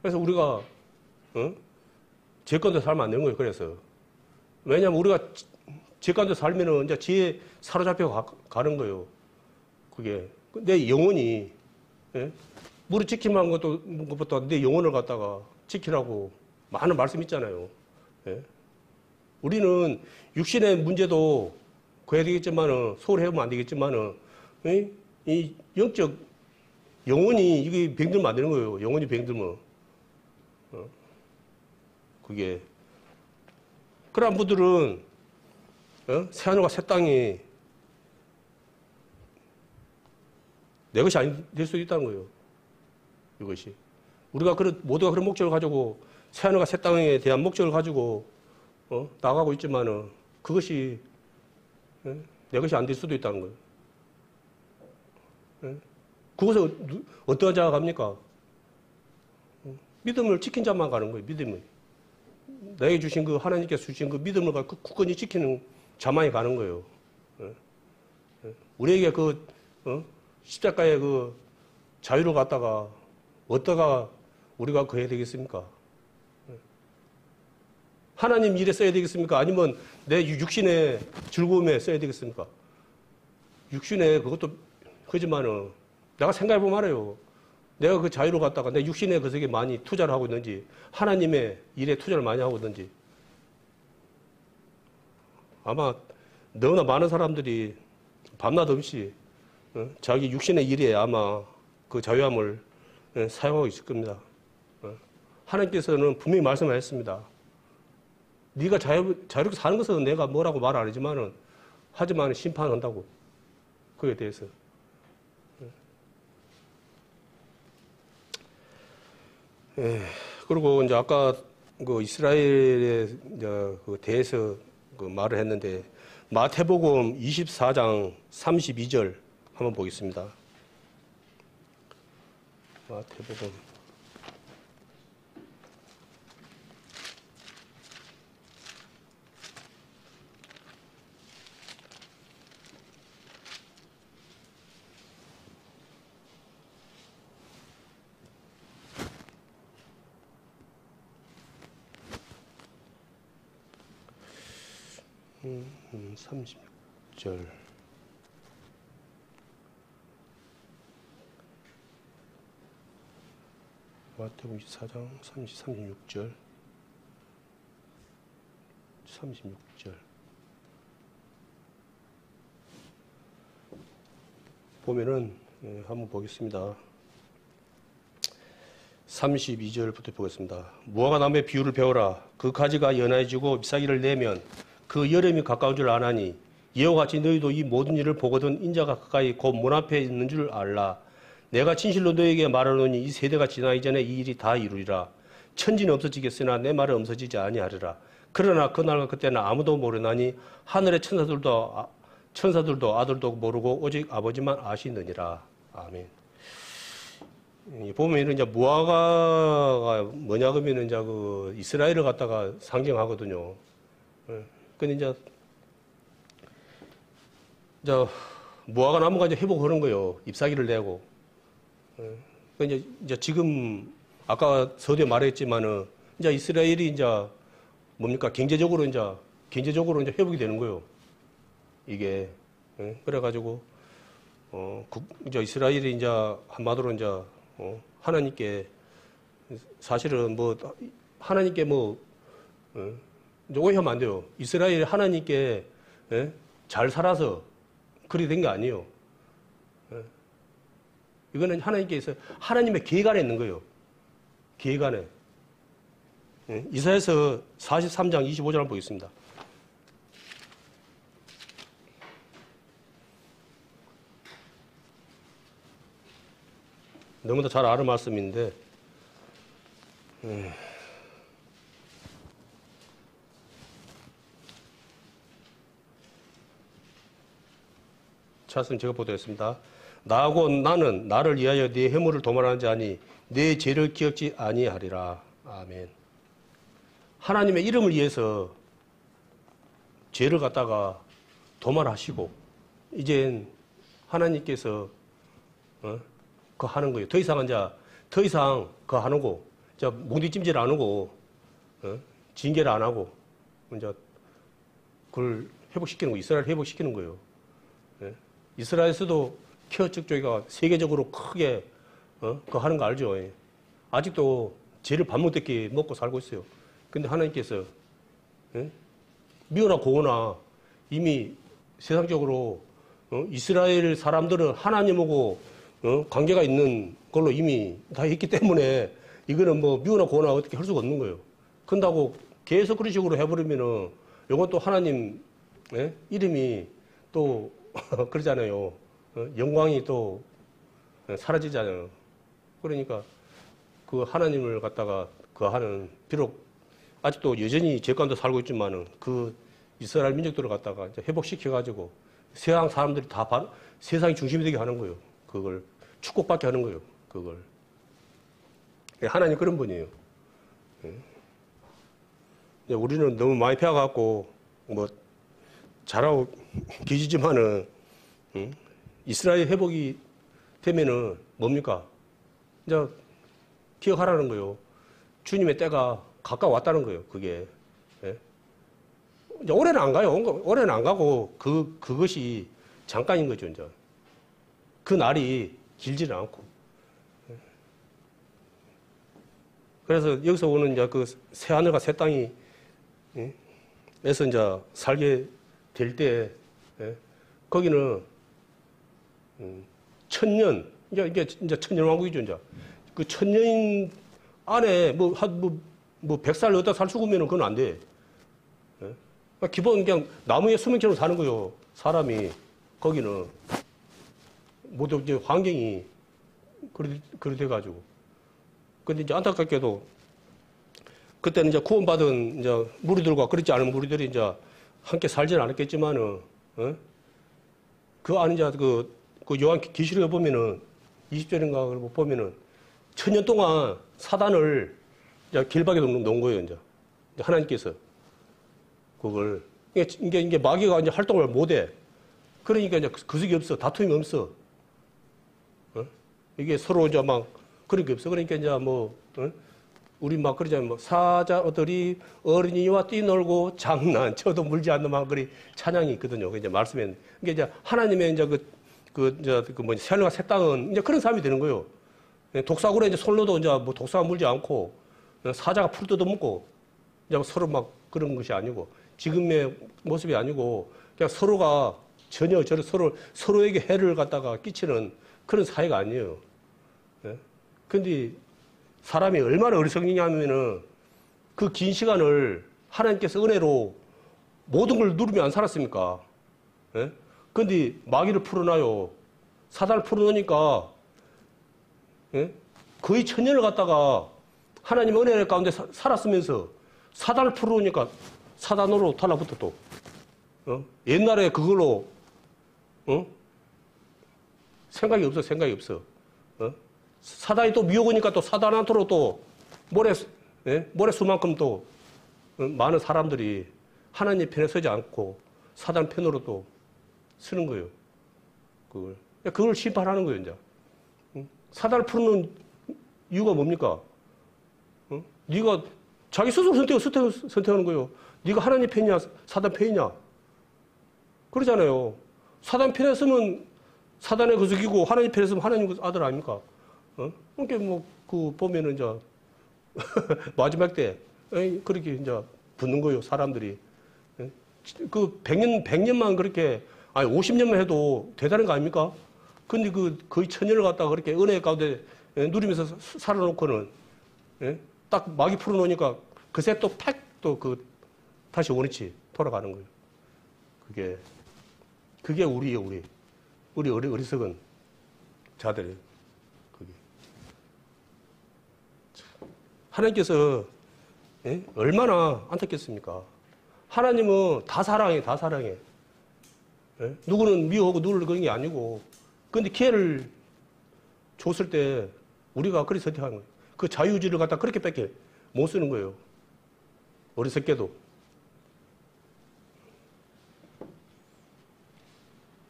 그래서 우리가 죄 가운데 살면 안 되는 거예요. 그래서 왜냐하면 우리가 죄 가운데 살면은 이제 죄에 사로잡혀 가는 거예요. 그게 내 영혼이 무릇 지키만 것보다 내 영혼을 갖다가 지키라고 많은 말씀 있잖아요. 우리는 육신의 문제도 구해야 되겠지만은 소홀해보면 안 되겠지만은 이 영적 영혼이 이게 병들면 안 되는 거예요. 영혼이 병들면 그게 그런 분들은 새하늘과 새 땅이 내 것이 아닌 될 수도 있다는 거예요. 이것이 우리가 모두가 그런 목적을 가지고 새하늘과 새 땅에 대한 목적을 가지고 나가고 있지만은 그것이 내 것이 안 될 수도 있다는 거예요. 그것을 어떤 자가 갑니까? 믿음을 지킨 자만 가는 거예요. 믿음을 내게 주신 하나님께서 주신 믿음을 굳건히 지키는 자만이 가는 거예요. 우리에게 십자가의 자유를 갖다가 어디다가 우리가 해야 되겠습니까? 하나님 일에 써야 되겠습니까? 아니면 내 육신의 즐거움에 써야 되겠습니까? 육신의 그것도 그지만은 내가 생각해보면 알아요. 내가 그 자유를 갖다가 내 육신의 것에 많이 투자를 하고 있는지 하나님의 일에 투자를 많이 하고 있는지 아마 너무나 많은 사람들이 밤낮 없이 자기 육신의 일에 아마 그 자유함을 사용하고 있을 겁니다. 하나님께서는 분명히 말씀하셨습니다. 네가 자유롭게 사는 것은 내가 뭐라고 말 안 하지만 심판한다고 그에 대해서. 그리고 이제 아까 이스라엘에 대해서 말을 했는데 마태복음 24장 32절 한번 보겠습니다. 마태복음 36절. 마태복음 24장 36절. 36절. 보면은, 한번 보겠습니다. 32절부터 보겠습니다. 무화과 나무의 비유를 배워라. 그 가지가 연해지고 잎사귀를 내면 그 여름이 가까운 줄 아나니 이와 같이 너희도 이 모든 일을 보거든 인자가 가까이 곧 문 앞에 있는 줄 알라. 내가 진실로 너에게 말하노니 이 세대가 지나기 전에 이 일이 다 이루리라. 천지는 없어지겠으나 내 말은 없어지지 아니하리라. 그러나 그날과 그때는 아무도 모르나니 하늘의 천사들도 아들도 모르고 오직 아버지만 아시느니라. 아멘. 보면 이제 무화과가 뭐냐 그러면 이제 그 이스라엘을 갖다가 상징하거든요. 근데 이제 무화과 나무가 이제 회복하는 거예요. 잎사귀를 내고. 이제 지금 아까 서두에 말했지만은 이제 이스라엘이 이제 뭡니까 경제적으로 이제 회복이 되는 거예요. 이게 그래가지고 이제 이스라엘이 이제 한마디로 이제 하나님께 사실은 뭐 하나님께 이제 오해하면 안 돼요. 이스라엘이 하나님께 잘 살아서 그리 된 게 아니에요. 이거는 하나님께서 하나님의 계획 안에 있는 거예요. 계획 안에. 이사야서 43장 25절 한번 보겠습니다. 너무나 잘 아는 말씀인데 차선 제가 보도했습니다. 나하고 나는 나를 위하여 네 해물을 도말하는 자니 네 죄를 기억지 아니하리라. 아멘. 하나님의 이름을 위해서 죄를 갖다가 도말하시고 이젠 하나님께서 그 하는 거예요. 더 이상 그 하는 거, 뭉디찜질 안 하고 징계를 안 하고 이제 그걸 회복시키는 거, 이스라엘 회복시키는 거예요. 이스라엘에서도 케어 쪽조기가 세계적으로 크게 그 하는 거 알죠? 아직도 죄를 밥 먹듯이 먹고 살고 있어요. 근데 하나님께서 미워나 고거나 이미 세상적으로 이스라엘 사람들은 하나님하고 관계가 있는 걸로 이미 다 했기 때문에 이거는 뭐 미워나 고거나 어떻게 할 수가 없는 거예요. 그런다고 계속 그런 식으로 해버리면은 이건 또 하나님 이름이 또 그러잖아요. 영광이 또 사라지잖아요. 그러니까 그 하나님을 갖다가 그 하는 비록 아직도 여전히 죄 가운데 살고 있지만은 그 이스라엘 민족들을 갖다가 이제 회복시켜가지고 세상 사람들이 다 세상이 중심이 되게 하는 거예요. 그걸 축복받게 하는 거예요. 그걸. 하나님 그런 분이에요. 우리는 너무 많이 배워갖고 뭐 잘하고 계시지만은 이스라엘 회복이 되면은 뭡니까? 이제 기억하라는 거예요. 주님의 때가 가까워왔다는 거예요. 그게. 이제 올해는 안 가요. 올해는 안 가고 그것이 잠깐인 거죠. 이제 그 날이 길지는 않고. 그래서 여기서 오는 이제 그 새 하늘과 새 땅이 에서 이제 살게 될 때 거기는 천년 이게 천년왕국이죠. 이제 그 천년 안에 뭐 100살 어디다 살 죽으면은 그건 안 돼. 기본 그냥 나무에 수명처럼 사는 거요. 사람이 거기는 모두 이제 환경이 그래 돼가지고. 근데 이제 안타깝게도 그때는 이제 구원받은 이제 무리들과 그렇지 않은 무리들이 이제 함께 살지는 않았겠지만은 그 안에 이제 그 요한 계시록에 보면은 20절인가 그러고 보면은 천년 동안 사단을 이제 길박에 놓은 거예요. 이제 하나님께서 그걸 이게 마귀가 이제 활동을 못해. 그러니까 이제 그속이 없어. 다툼이 없어. 이게 서로 이제 막 그런 게 없어. 그러니까 이제 뭐 우리 막 그러잖아요. 뭐 사자들이 어린이와 뛰놀고 장난쳐도 물지 않는 망거리 찬양이 있거든요. 이제 말씀에 이게 이제 하나님의 이제 새하늘과 새 땅은 이제 그런 삶이 되는 거예요. 독사굴에 이제 솔로도 이제 뭐 독사가 물지 않고 사자가 풀 뜯어먹고 이제 서로 막 그런 것이 아니고 지금의 모습이 아니고 그냥 서로가 전혀 서로에게 해를 갖다가 끼치는 그런 사회가 아니에요. 그런데 사람이 얼마나 어리석냐면은 그 긴 시간을 하나님께서 은혜로 모든 걸 누리며 안 살았습니까? 그런데 마귀를 풀어놔요. 사단을 풀어놓으니까 거의 천년을 갖다가 하나님의 은혜 가운데 살았으면서 사단을 풀어놓으니까 사단으로 달라붙어 또. 옛날에 그걸로 생각이 없어. 사단이 또 미혹으니까 또 사단한테로 또 모래수만큼 또 많은 사람들이 하나님 편에 서지 않고 사단 편으로 또 쓰는 거예요. 그걸 심판하는 거예요, 이제. 사단을 풀는 이유가 뭡니까? 네가 자기 스스로 선택하는 거예요. 네가 하나님 편이냐, 사단 편이냐? 그러잖아요. 사단 편에 서면 사단의 거석이고 하나님 편에 서면 하나님 아들 아닙니까? 그러니까 보면은 이제 마지막 때 그렇게 이제 붙는 거예요, 사람들이. 그 100년만 그렇게, 아니 50년만 해도 대단한 거 아닙니까? 근데 거의 천년을 갖다가 그렇게 은혜 가운데 누리면서 살아놓고는 딱 마귀 풀어놓으니까 그새 또 다시 원위치 돌아가는 거예요. 그게 우리예요, 우리 어리석은 자들이에요. 하나님께서 얼마나 안타깝습니까? 하나님은 다 사랑해. 누구는 미워하고 누구를 그런 게 아니고, 그런데 기회를 줬을 때 우리가 그렇게 선택하는 거예요. 그 자유의지를 갖다 그렇게 뺏게 못 쓰는 거예요. 어리석게도.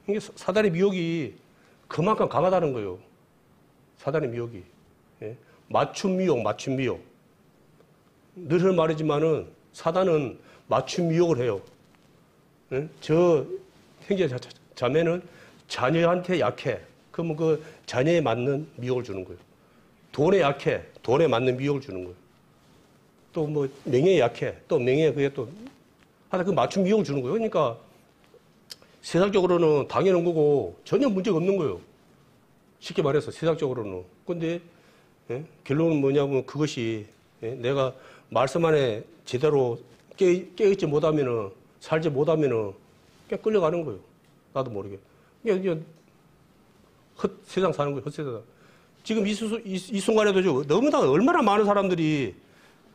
이게 사단의 미혹이 그만큼 강하다는 거예요. 사단의 미혹이. 맞춤 미혹. 늘 하는 말이지만은 사단은 맞춤 미혹을 해요. 저 형제 자매는 자녀한테 약해. 그러면 그 자녀에 맞는 미혹을 주는 거예요. 돈에 약해. 돈에 맞는 미혹을 주는 거예요. 또 뭐 명예에 약해. 또 명예에 그게 또 하다 그 맞춤 미혹을 주는 거예요. 그러니까 세상적으로는 당연한 거고 전혀 문제가 없는 거예요. 쉽게 말해서 세상적으로는. 근데 결론은 뭐냐면 그것이 내가 말씀 안에 제대로 깨있지 못하면은, 살지 못하면은 그냥 끌려가는 거예요. 나도 모르게. 그냥 세상 사는 거예요. 헛세상. 지금 이 순간에도 너무나 얼마나 많은 사람들이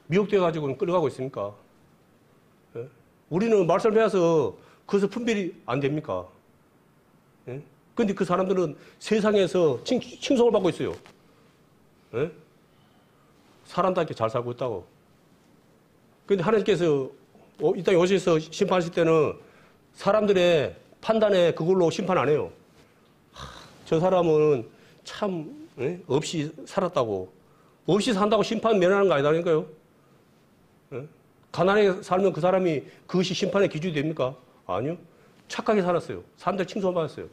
미혹돼가지고 끌려가고 있습니까? 우리는 말씀을 배워서 그것을 분별이 안 됩니까? 근데 그 사람들은 세상에서 칭송을 받고 있어요. 사람답게 잘 살고 있다고. 근데 하나님께서 이 땅에 오셔서 심판하실 때는 사람들의 판단에 그걸로 심판 안 해요. 저 사람은 참 없이 살았다고. 없이 산다고 심판 면하는 거 아니다니까요. 가난하게 살면 그 사람이 그것이 심판의 기준이 됩니까? 아니요. 착하게 살았어요. 사람들 칭송받았어요.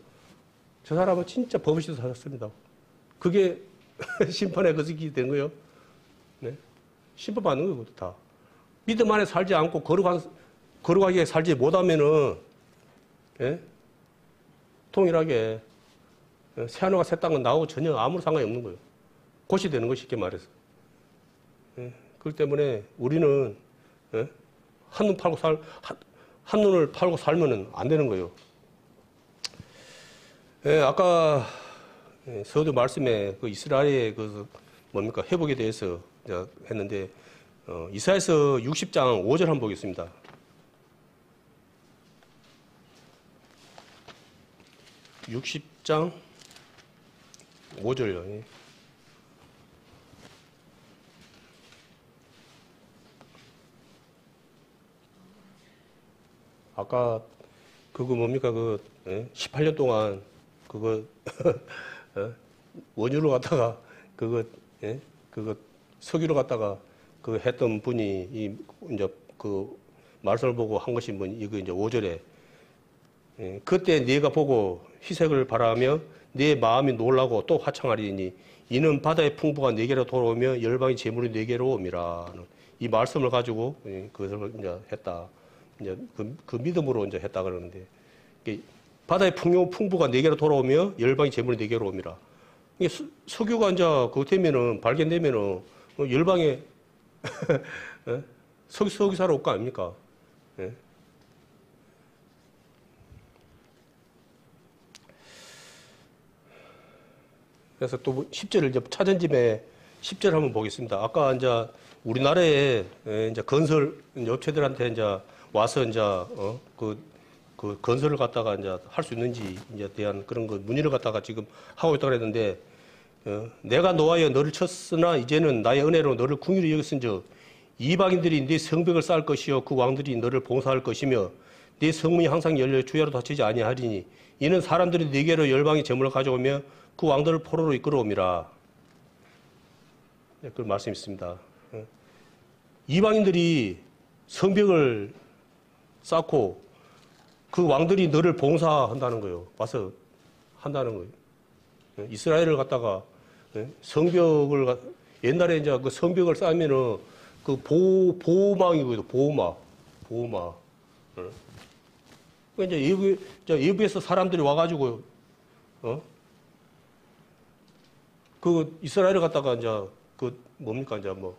저 사람은 진짜 법 없이 살았습니다. 그게 심판의 거짓이 된 거예요. 심판받는 거예요, 다. 믿음 안에 살지 않고 거룩하게 살지 못하면은, 통일하게 새하늘과 새 땅은 나하고 전혀 아무런 상관이 없는 거예요. 곧이 되는 거 쉽게 말해서. 그렇기 때문에 우리는 한눈을 팔고 살면은 안 되는 거예요. 아까 서두 말씀에 그 이스라엘의 뭡니까 회복에 대해서 했는데 이사야서 60장 5절 한번 보겠습니다. (60장 5절요) 아까 그거 뭡니까 18년 동안 그거 원유로 갖다가 그거 석유로 갖다가 그 했던 분이 이제 그 말씀을 보고 한 것이 이거 이제 5절에 그때 네가 보고 희색을 바라며 네 마음이 놀라고 또 화창하리니 이는 바다의 풍부가 네게로 돌아오며 열방의 재물이 네게로 옴이라. 이 말씀을 가지고 그것을 이제 했다. 이제 그 믿음으로 이제 했다 그러는데 바다의 풍부가 네게로 돌아오며 열방의 재물이 네게로 옴이라. 이게 석유가 이제 그거 되면은 발견되면은 열방에 석유 사러 올 거 아닙니까? 예? 그래서 또 10절을 이제 차전집에 10절 한번 보겠습니다. 아까 이제 우리나라에 이제 건설 업체들한테 이제 와서 이제 그 건설을 갖다가 이제 할 수 있는지 이제 대한 그런 거 문의를 갖다가 지금 하고 있다고 그랬는데 내가 노하여 너를 쳤으나 이제는 나의 은혜로 너를 긍휼히 여겼은즉 이방인들이 네 성벽을 쌓을 것이요 그 왕들이 너를 봉사할 것이며 네 성문이 항상 열려 주야로 닫히지 아니하리니 이는 사람들이 네게로 열방의 재물을 가져오며 그 왕들을 포로로 이끌어옴이라. 네, 그런 말씀이 있습니다. 이방인들이 성벽을 쌓고 그 왕들이 너를 봉사한다는 거예요. 와서 한다는 거예요. 이스라엘을 갖다가 성벽을 옛날에 이제 그 성벽을 쌓으면은 그 보호막이거든요. 보호막. 그 이제 외부에서 사람들이 와가지고 그 이스라엘을 갖다가 이제 그 뭡니까 이제 뭐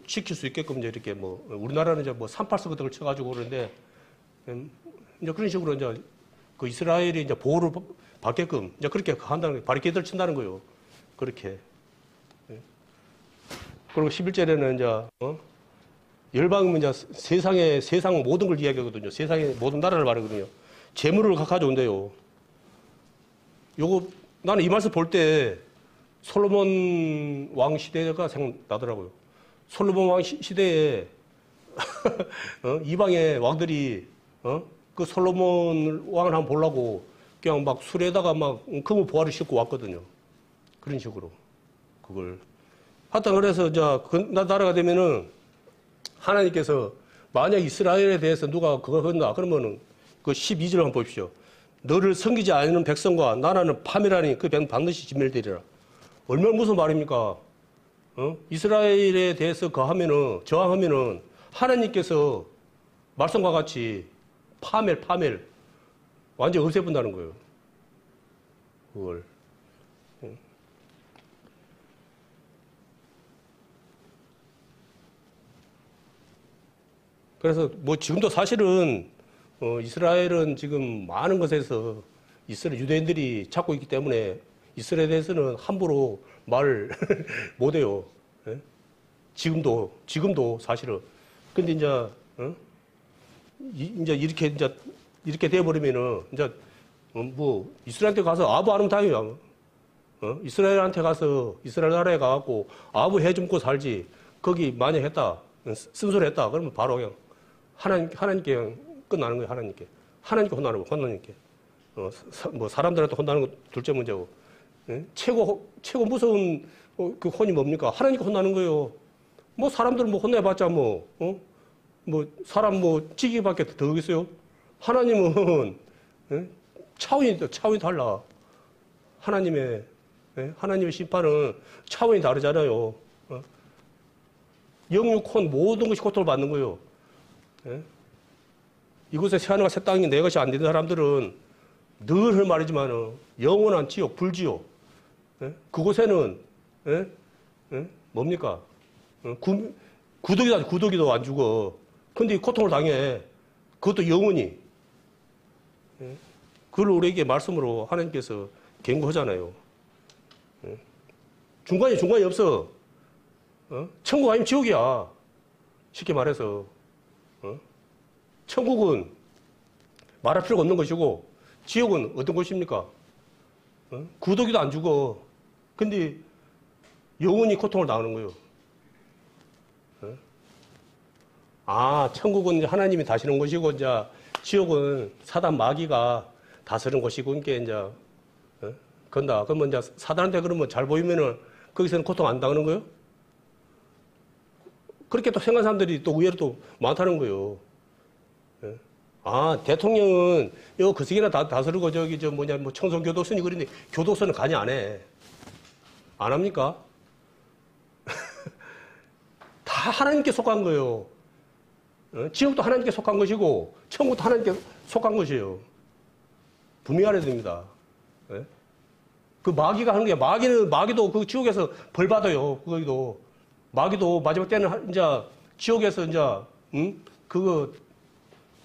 지킬 수 있게끔 이제 이렇게 뭐 우리나라는 이제 뭐 38서 같은 걸 쳐가지고 그러는데 이제 그런 식으로 이제 그 이스라엘이 이제 보호를 받게끔 이제 그렇게 한다는 거예요. 바리케이드를 친다는 거예요. 그렇게. 그리고 11절에는 이제 열방이면 이제 세상 모든 걸 이야기하거든요. 세상의 모든 나라를 말하거든요. 재물을 가져온대요. 요거 나는 이 말씀 볼 때 솔로몬 왕 시대가 생각나더라고요. 솔로몬 왕 시대에 이방의 왕들이 그 솔로몬 왕을 한번 보려고 그냥 막 술에다가 막 금을 보화를 싣고 왔거든요. 그런 식으로 그걸 하여튼 그래서 이제 그 나라가 되면은 하나님께서 만약 이스라엘에 대해서 누가 그걸 한다 그러면은 그 12절 한번 보십시오. 너를 섬기지 않는 백성과 나라는 파멸하니 그 백성 반드시 진멸되리라. 얼마나 무슨 말입니까? 이스라엘에 대해서 저항하면은 하나님께서 말씀과 같이 파멸 완전 없애본다는 거예요. 그걸. 그래서 뭐 지금도 사실은 이스라엘은 지금 많은 것에서 이스라엘 유대인들이 찾고 있기 때문에 이스라엘에 대해서는 함부로 말 못해요. 예? 지금도 사실은. 근데 이제 이렇게 돼버리면은 이제 뭐 이스라엘한테 가서 아부 안 하면 다행이야. 이스라엘한테 가서 이스라엘 나라에 가갖고 아부 해 줍고 살지. 거기 만약 했다 쓴소리 했다 그러면 바로 그냥 하나님께 그냥 끝나는 거예요. 하나님께 혼나는 거 하나님께. 뭐 사람들한테 혼나는 거 둘째 문제고. 예? 최고 무서운 그 혼이 뭡니까? 하나님께 혼나는 거예요. 뭐 사람들 뭐 혼내봤자 뭐 사람 뭐 찌기밖에 더 하겠어요? 하나님은 차원이 달라. 하나님의 심판은 차원이 다르잖아요. 영육혼 모든 것이 고통을 받는 거예요. 이곳에 새하늘과 새 땅이 내 것이 안 되는 사람들은 늘 말이지만 영원한 지옥, 불지옥. 그곳에는 뭡니까? 구더기도 안 죽어. 근데 고통을 당해. 그것도 영원히. 그걸 우리에게 말씀으로 하나님께서 경고하잖아요. 중간이 없어. 천국 아니면 지옥이야. 쉽게 말해서. 천국은 말할 필요가 없는 것이고, 지옥은 어떤 곳입니까? 구더기도 안 죽어. 근데 영원히 고통을 당하는 거예요. 천국은 하나님이 다스리는 곳이고, 이제 지옥은 사단 마귀가 다스리는 곳이고, 이게 이제, 건다. 그러면 이제 사단한테 그러면 잘 보이면은 거기서는 고통 안 당하는 거예요? 그렇게 또 생각하는 사람들이 또 의외로 또 많다는 거예요. 예? 아, 대통령은 요 그석이나 다스리고 저기 저 뭐냐 뭐 청송교도소니 그런데 교도소는 관여 안 해. 안 합니까? 다 하나님께 속한 거예요. 지옥도 하나님께 속한 것이고 천국도 하나님께 속한 것이에요. 분명히 알아야 됩니다. 예? 그 마귀가 하는 게 마귀도 그 지옥에서 벌 받아요. 거기도 마귀도 마지막 때는 이제 지옥에서 이제 그거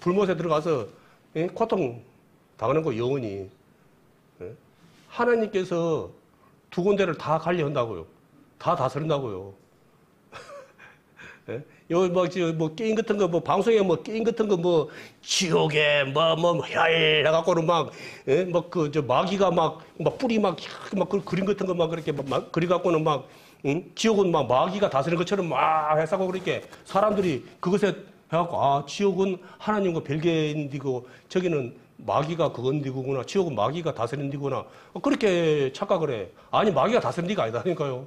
불못에 들어가서 고통 당하는 거 영원히. 예? 하나님께서 두 군데를 다 관리한다고요. 다 다스린다고요. 예? 요, 뭐, 게임 같은 거, 뭐, 방송에 뭐, 게임 같은 거, 뭐, 지옥에, 해갖고는 막, 예? 막, 마귀가 막 뿌리 막 그림 같은 거 막 그렇게 막 그려갖고는 막, 지옥은 막 마귀가 다스리는 것처럼 막 해서고 그렇게 사람들이 그것에 해갖고, 아, 지옥은 하나님과 별개인 디고, 저기는 마귀가 그건 디구나, 지옥은 마귀가 다스리는 디구나. 그렇게 착각을 해. 아니, 마귀가 다스리는 디가 아니다니까요.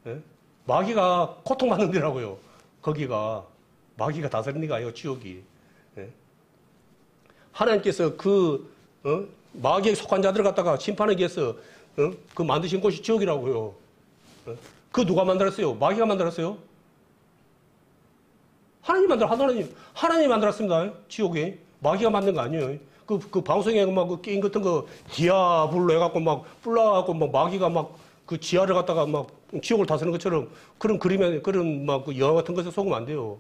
예? 마귀가 고통받는 데라고요. 거기가 마귀가 다스리는 데가 아니고 지옥이. 예? 하나님께서 마귀에 속한 자들을 갖다가 심판하기 위해서 그 만드신 곳이 지옥이라고요. 그 누가 만들었어요? 마귀가 만들었어요? 하나님이 만들었습니다. 지옥이. 마귀가 만든 거 아니에요. 그 방송에 막 그 게임 같은 거 디아블로 해갖고 막 불러갖고 막 마귀가 막 그 지하를 갖다가 막 지옥을 다스리는 것처럼 그런 그림에 그런 막 그 영화 같은 것에 속으면 안 돼요.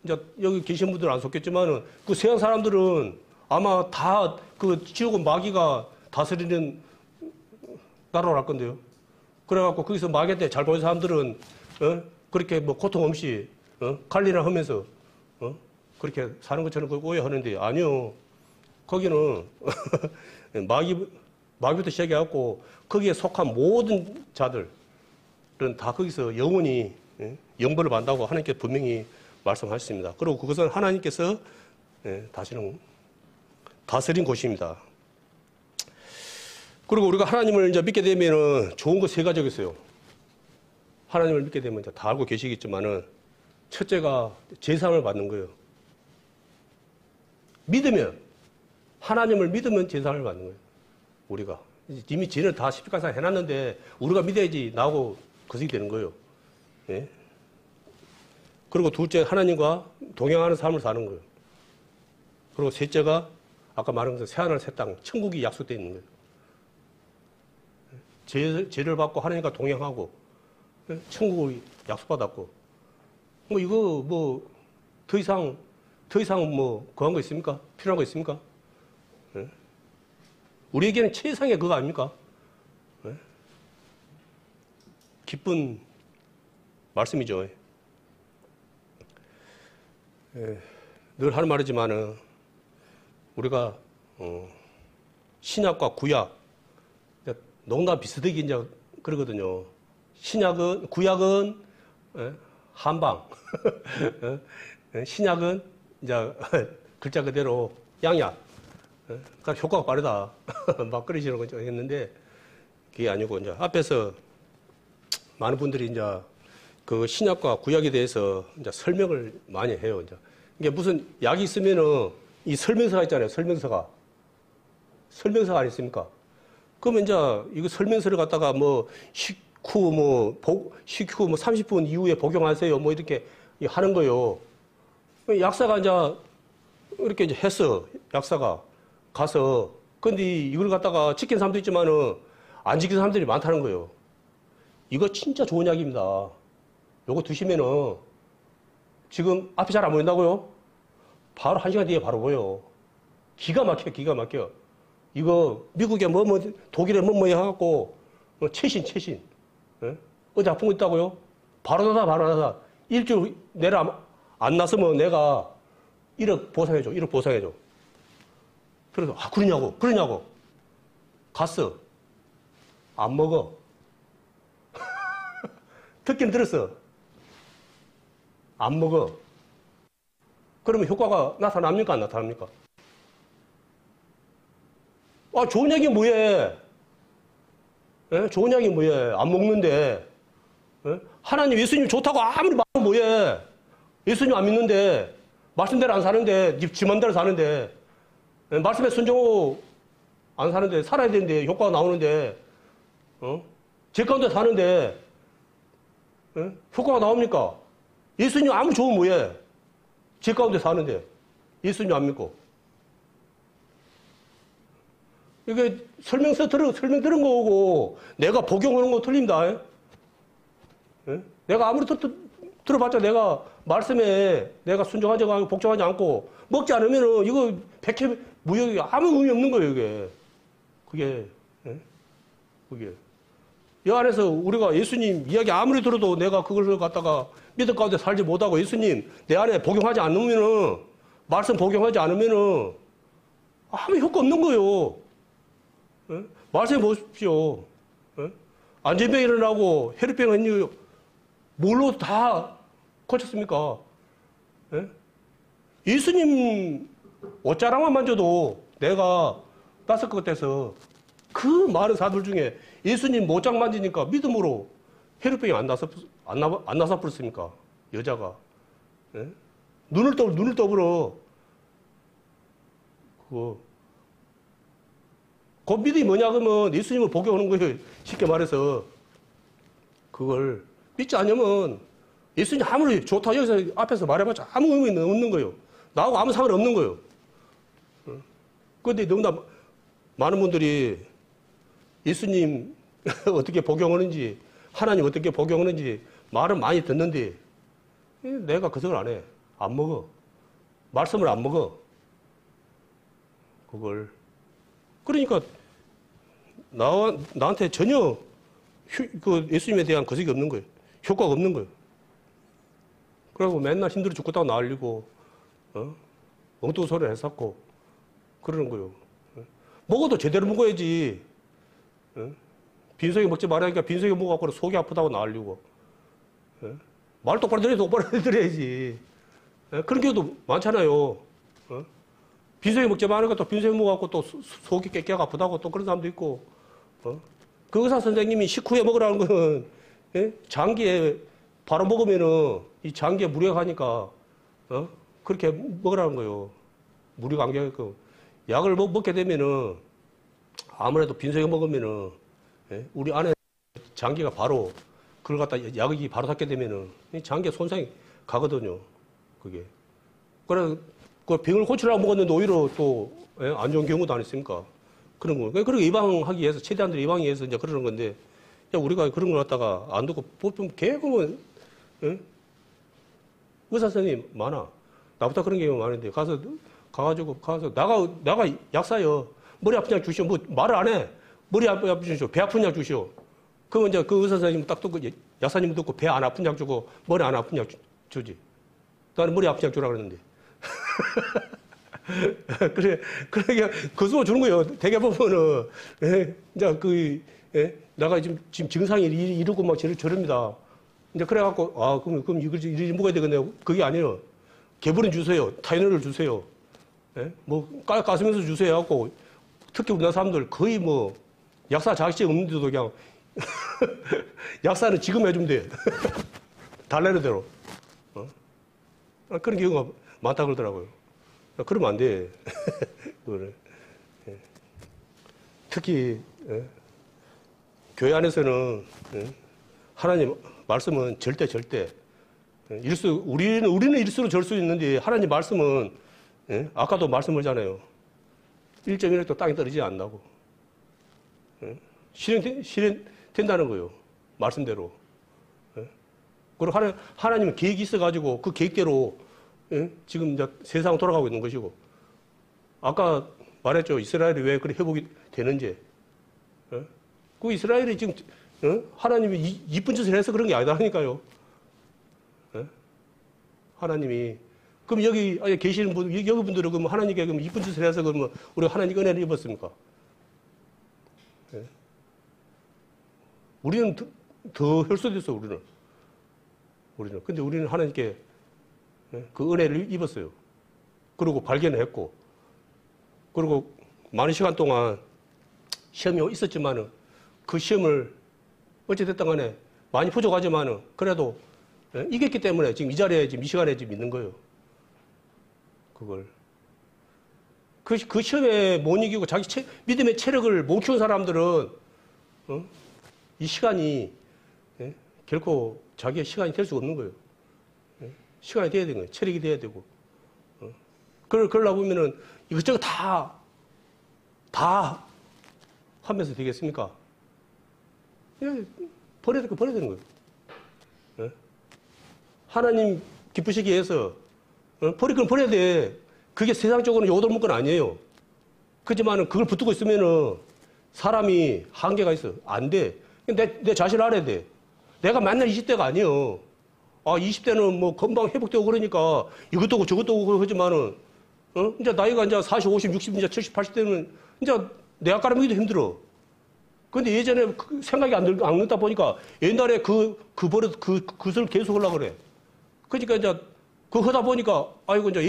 이제 여기 계신 분들은 안 속겠지만은 그 세상 사람들은 아마 다 그 지옥은 마귀가 다스리는 나라로 할 건데요. 그래갖고 거기서 마귀한테 잘 보는 사람들은 그렇게 뭐 고통 없이 관리를 하면서 그렇게 사는 것처럼 오해하는데 아니요. 거기는 마귀부터 시작해갖고 거기에 속한 모든 자들은 다 거기서 영원히 영벌을 받는다고 하나님께 분명히 말씀하셨습니다. 그리고 그것은 하나님께서 다스린 곳입니다. 그리고 우리가 하나님을 이제 믿게 되면은 좋은 거 세 가지가 있어요. 하나님을 믿게 되면 이제 다 알고 계시겠지만은 첫째가 제사함을 받는 거예요. 하나님을 믿으면 제사함을 받는 거예요. 우리가. 이미 죄를 다 십자가에서 해놨는데 우리가 믿어야지 나하고 거식이 되는 거예요. 예? 그리고 둘째, 하나님과 동행하는 삶을 사는 거예요. 그리고 셋째가 아까 말한 것처럼 새하늘 새 땅, 천국이 약속되어 있는 거예요. 죄를 받고 하나님과 동행하고 천국을 약속받았고 이거 더 이상 그한 거 있습니까? 필요한 거 있습니까? 예? 우리에게는 최상의 그거 아닙니까? 예? 기쁜 말씀이죠. 예. 늘 하는 말이지만은 우리가 신약과 구약 농담 비슷하게 이제 그러거든요. 구약은 한방, 신약은 이제 글자 그대로 양약. 그러니까 효과가 빠르다. 막 그러시는 거 했는데 그게 아니고 이제 앞에서 많은 분들이 이제 그 신약과 구약에 대해서 이제 설명을 많이 해요. 이제 이게 무슨 약이 있으면은 이 설명서가 있잖아요. 설명서가 아니습니까? 그러면 이제 이거 설명서를 갖다가 식후 30분 이후에 복용하세요. 이렇게 하는 거요. 약사가 이제 이렇게 이제 했어. 약사가 가서. 근데 이걸 갖다가 지킨 사람도 있지만은 안 지킨 사람들이 많다는 거예요. 이거 진짜 좋은 약입니다. 요거 드시면은 지금 앞이 잘 안 보인다고요? 바로 1시간 뒤에 바로 보여. 기가 막혀. 이거 미국에 독일에 해갖고 최신. 예? 어디 아픈 거 있다고요? 바로 나다. 일주일 내라 안 났으면 내가 1억 보상해줘. 그래서 그러냐고. 갔어. 안 먹어. 듣긴 들었어. 안 먹어. 그러면 효과가 나타납니까? 안 나타납니까? 아, 좋은 약이 뭐해? 예? 좋은 약이 뭐해? 안 먹는데. 하나님 예수님 좋다고 아무리 말하면 뭐해. 예수님 안 믿는데 말씀대로 안 사는데 지 맘대로 사는데 말씀에 순종하고 안 사는데 살아야 되는데 효과가 나오는데 제 가운데 사는데 효과가 나옵니까? 예수님 아무리 좋으면 뭐해. 제 가운데 사는데 예수님 안 믿고 이게 설명 들은 거고 내가 복용하는 거 틀립니다. 내가 아무리 들어봤자 내가 말씀에 내가 순종하지 않고 복종하지 않고 먹지 않으면은 이거 백해 무역이 아무 의미 없는 거예요, 이게. 그게. 이 안에서 우리가 예수님 이야기 아무리 들어도 내가 그걸 갖다가 믿음 가운데 살지 못하고 예수님 내 안에 복용하지 않으면은 말씀 복용하지 않으면은 아무 효과 없는 거예요. 말씀해 보십시오. 안전병 일어나고 혈액병 했니 뭘로 다 고쳤습니까? 예수님 옷자락만 만져도 내가 5것 같아서 그 많은 사들 중에 예수님 못장 만지니까 믿음으로 혈액병이 안 나서 버렸습니까? 여자가. 눈을 떠버려. 그 믿음이 뭐냐 그러면 예수님을 복용하는 거예요. 쉽게 말해서. 그걸 믿지 않으면 예수님 아무리 좋다 여기서 앞에서 말해봤자 아무 의미 없는 거예요. 나하고 아무 상관없는 거예요. 그런데 너무나 많은 분들이 예수님 어떻게 복용하는지 하나님 어떻게 복용하는지 말은 많이 듣는데 내가 그것을 안 해. 안 먹어. 말씀을 안 먹어. 그걸. 그러니까 나한테 전혀 그 예수님에 대한 거식이 없는 거예요. 효과가 없는 거예요. 그리고 맨날 힘들어 죽겠다고 난리고 엉뚱한 소리를 했었고 그러는 거예요. 먹어도 제대로 먹어야지. 빈속에 먹지 말라니까 빈속에 먹어갖고 속이 아프다고 난리고. 말 똑바로 들어야지. 그런 경우도 많잖아요. 빈속에 먹지 말라니까 또 빈속에 먹어갖고 또 속이 깨깨가 아프다고 또 그런 사람도 있고. 그 의사 선생님이 식후에 먹으라는 거는 장기에 바로 먹으면은 이 장기에 무리가 가니까 그렇게 먹으라는 거예요. 무리가 안 가게끔. 약을 먹게 되면은 아무래도 빈속에 먹으면은 우리 안에 장기가 바로 그걸 갖다 약이 바로 닿게 되면은 장기에 손상이 가거든요. 그게. 그래 그 병을 고치려고 먹었는데 오히려 또 안 좋은 경우도 안 있습니까? 그런 거. 그런 예방하기 위해서 최대한 예방하기 위해서 이제 그러는 건데 우리가 그런 걸 갖다가 안 듣고 보통 개그는 의사 선생님 많아. 나보다 그런 경우 많은데 가가지고 나가 약사요. 머리 아픈 약 주시오. 뭐 말을 안 해. 머리 아픈 주시오. 배 아픈 약 주시오. 그러면 이제 그 의사 선생님 딱 듣고 약사님 듣고 배 안 아픈 약 주고 머리 안 아픈 약 주지. 나는 머리 아픈 약 주라 그랬는데. 그래 그 수고 주는 거예요. 대개 보면은 이제 내가 지금 증상이 이러고 막 저럽니다. 이제 그래갖고 그럼 이걸 먹어야 되겠네요. 그게 아니에요. 개불인 주세요. 타이너를 주세요. 뭐 가스면서 주세요 하고 특히 우리나라 사람들 거의 뭐 약사 자격증 없는데도 그냥 약사는 지금 해주면 돼. 달래는 대로. 그런 경우가 많다 그러더라고요. 그러면 안 돼. 특히 교회 안에서는 하나님 말씀은 절대 우리는 일수로 절 수 있는데 하나님 말씀은 아까도 말씀하잖아요. 1.1획도 땅에 떨어지지 않는다고. 실현된다는 거예요. 말씀대로. 그리고 하나님은 계획이 있어가지고 그 계획대로 지금 이제 세상 돌아가고 있는 것이고. 아까 말했죠. 이스라엘이 왜 그렇게 회복이 되는지. 그 이스라엘이 지금 하나님이 이쁜 짓을 해서 그런 게 아니라니까요. 하나님이 그럼 여기 계시는 분, 여기 분들은 그럼 하나님께 그럼 이쁜 짓을 해서 그러면 우리가 하나님 은혜를 입었습니까? 우리는 더 혈수됐어, 우리는. 근데 우리는 하나님께 그 은혜를 입었어요. 그리고 발견했고, 그리고 많은 시간 동안 시험이 있었지만은 그 시험을 어찌됐든 간에 많이 부족하지만은 그래도 이겼기 때문에 지금 이 자리에 지금 이 시간에 지금 있는 거예요. 그걸. 그 시험에 못 이기고 자기 믿음의 체력을 못 키운 사람들은 이 시간이 결코 자기의 시간이 될 수가 없는 거예요. 시간이 돼야 되는 거예요. 체력이 돼야 되고. 그러려고 하면은 이것저것 다 하면서 되겠습니까? 그냥 버려야 될 거 버려야 되는 거예요. 하나님 기쁘시기 위해서 버릴 건 버려야 돼. 그게 세상적으로는 요돌 문건 아니에요. 그렇지만은 그걸 붙들고 있으면은 사람이 한계가 있어. 안 돼. 내 자신을 알아야 돼. 내가 맨날 20대가 아니에요. 20대는 뭐 금방 회복되고 그러니까 이것도 오고 저것도 오고 하지만은, 이제 나이가 이제 40, 50, 60, 이제 70, 80대는 이제 내가 깔아먹기도 힘들어. 근데 예전에 생각이 안 넣다 보니까 옛날에 그것을 계속 하려고 그래. 그러니까 이제 그거 하다 보니까 아이고 이제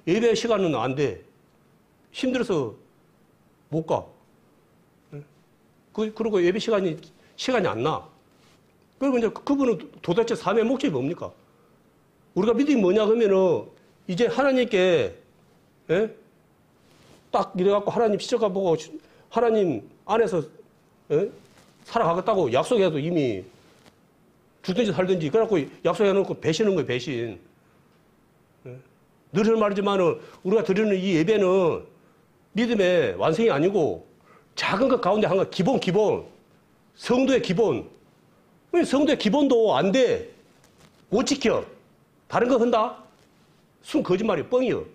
예배 시간은 안 돼. 힘들어서 못 가. 그리고 예배 시간이 안 나. 그리고 이제 그분은 도대체 삶의 목적이 뭡니까? 우리가 믿음이 뭐냐 그러면은 이제 하나님께 딱 이래갖고 하나님 시작해 보고 하나님 안에서 살아가겠다고 약속해도 이미 죽든지 살든지 그래갖고 약속해놓고 배신하는 거예요. 배신. 늘 말이지만은 우리가 드리는 이 예배는 믿음의 완성이 아니고 작은 것 가운데 한 거 기본 성도의 기본. 성도의 기본도 안 돼. 못 지켜. 다른 거 한다? 순 거짓말이야. 뻥이요.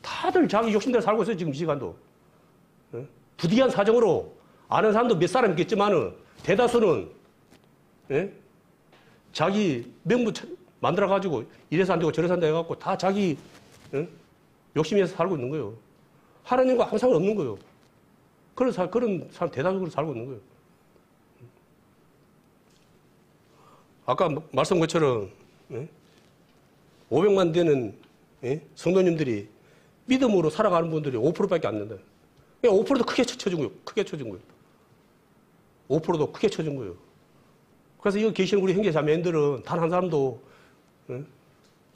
다들 자기 욕심대로 살고 있어요. 지금 이 시간도. 부득이한 사정으로 아는 사람도 몇 사람 있겠지만은 대다수는 자기 명부 만들어가지고 이래서 안 되고 저래서 안 되고 해갖고 다 자기 욕심에서 살고 있는 거예요. 하나님과 아무 상관 없는 거예요. 그런 사람 대다수로 살고 있는 거예요. 아까 말씀 것처럼 500만 되는 성도님들이 믿음으로 살아가는 분들이 5%밖에 안 된다. 5%도 크게 쳐준 거예요. 크게 쳐준 거예요. 5%도 크게 쳐준 거예요. 그래서 이거 계시는 우리 형제 자매들은 단 한 사람도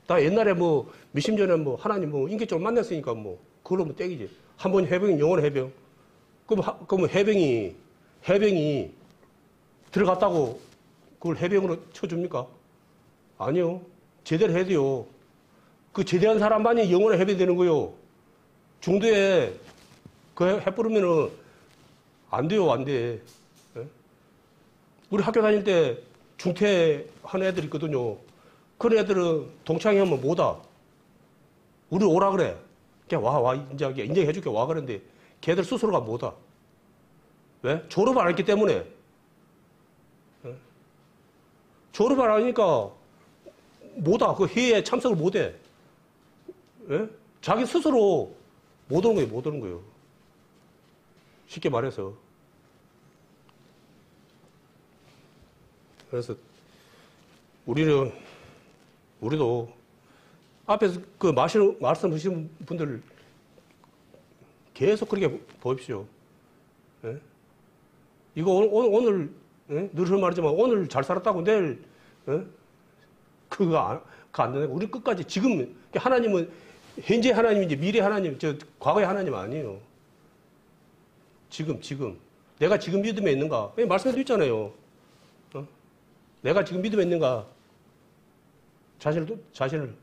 다 옛날에 뭐 몇십 년에 뭐 하나님 뭐 인격적으로 만났으니까 뭐 그걸로 뭐 땡이지. 한 번 해병이 영원한 해병. 그럼 해병이 들어갔다고 그걸 해병으로 쳐줍니까? 아니요. 제대로 해야 돼요. 그 제대한 사람만이 영원한 해병이 되는 거예요. 중도에 그 해부르면은 안 돼요. 안 돼. 우리 학교 다닐 때 중퇴하는 애들 있거든요. 그런 애들은 동창회 하면 못 와. 우리 오라 그래. 그냥 와. 인정해줄게. 와. 그런데 걔들 스스로가 못 와. 왜? 졸업을 안 했기 때문에. 졸업을 안 하니까 못 와. 그 회의에 참석을 못 해. 왜? 자기 스스로 못 오는 거예요. 못 오는 거예요. 쉽게 말해서. 그래서 우리도 앞에서 그 말씀하시는 분들 계속 그렇게 보십시오. 예? 이거 오늘 늘 말하지만 오늘 잘 살았다고 내일 그거 안 되는 우리 끝까지 지금 하나님은 현재 하나님인지 미래 하나님 과거의 하나님 아니에요. 지금 내가 지금 믿음에 있는가? 말씀해 드렸잖아요. 내가 지금 믿음에 있는가? 자신을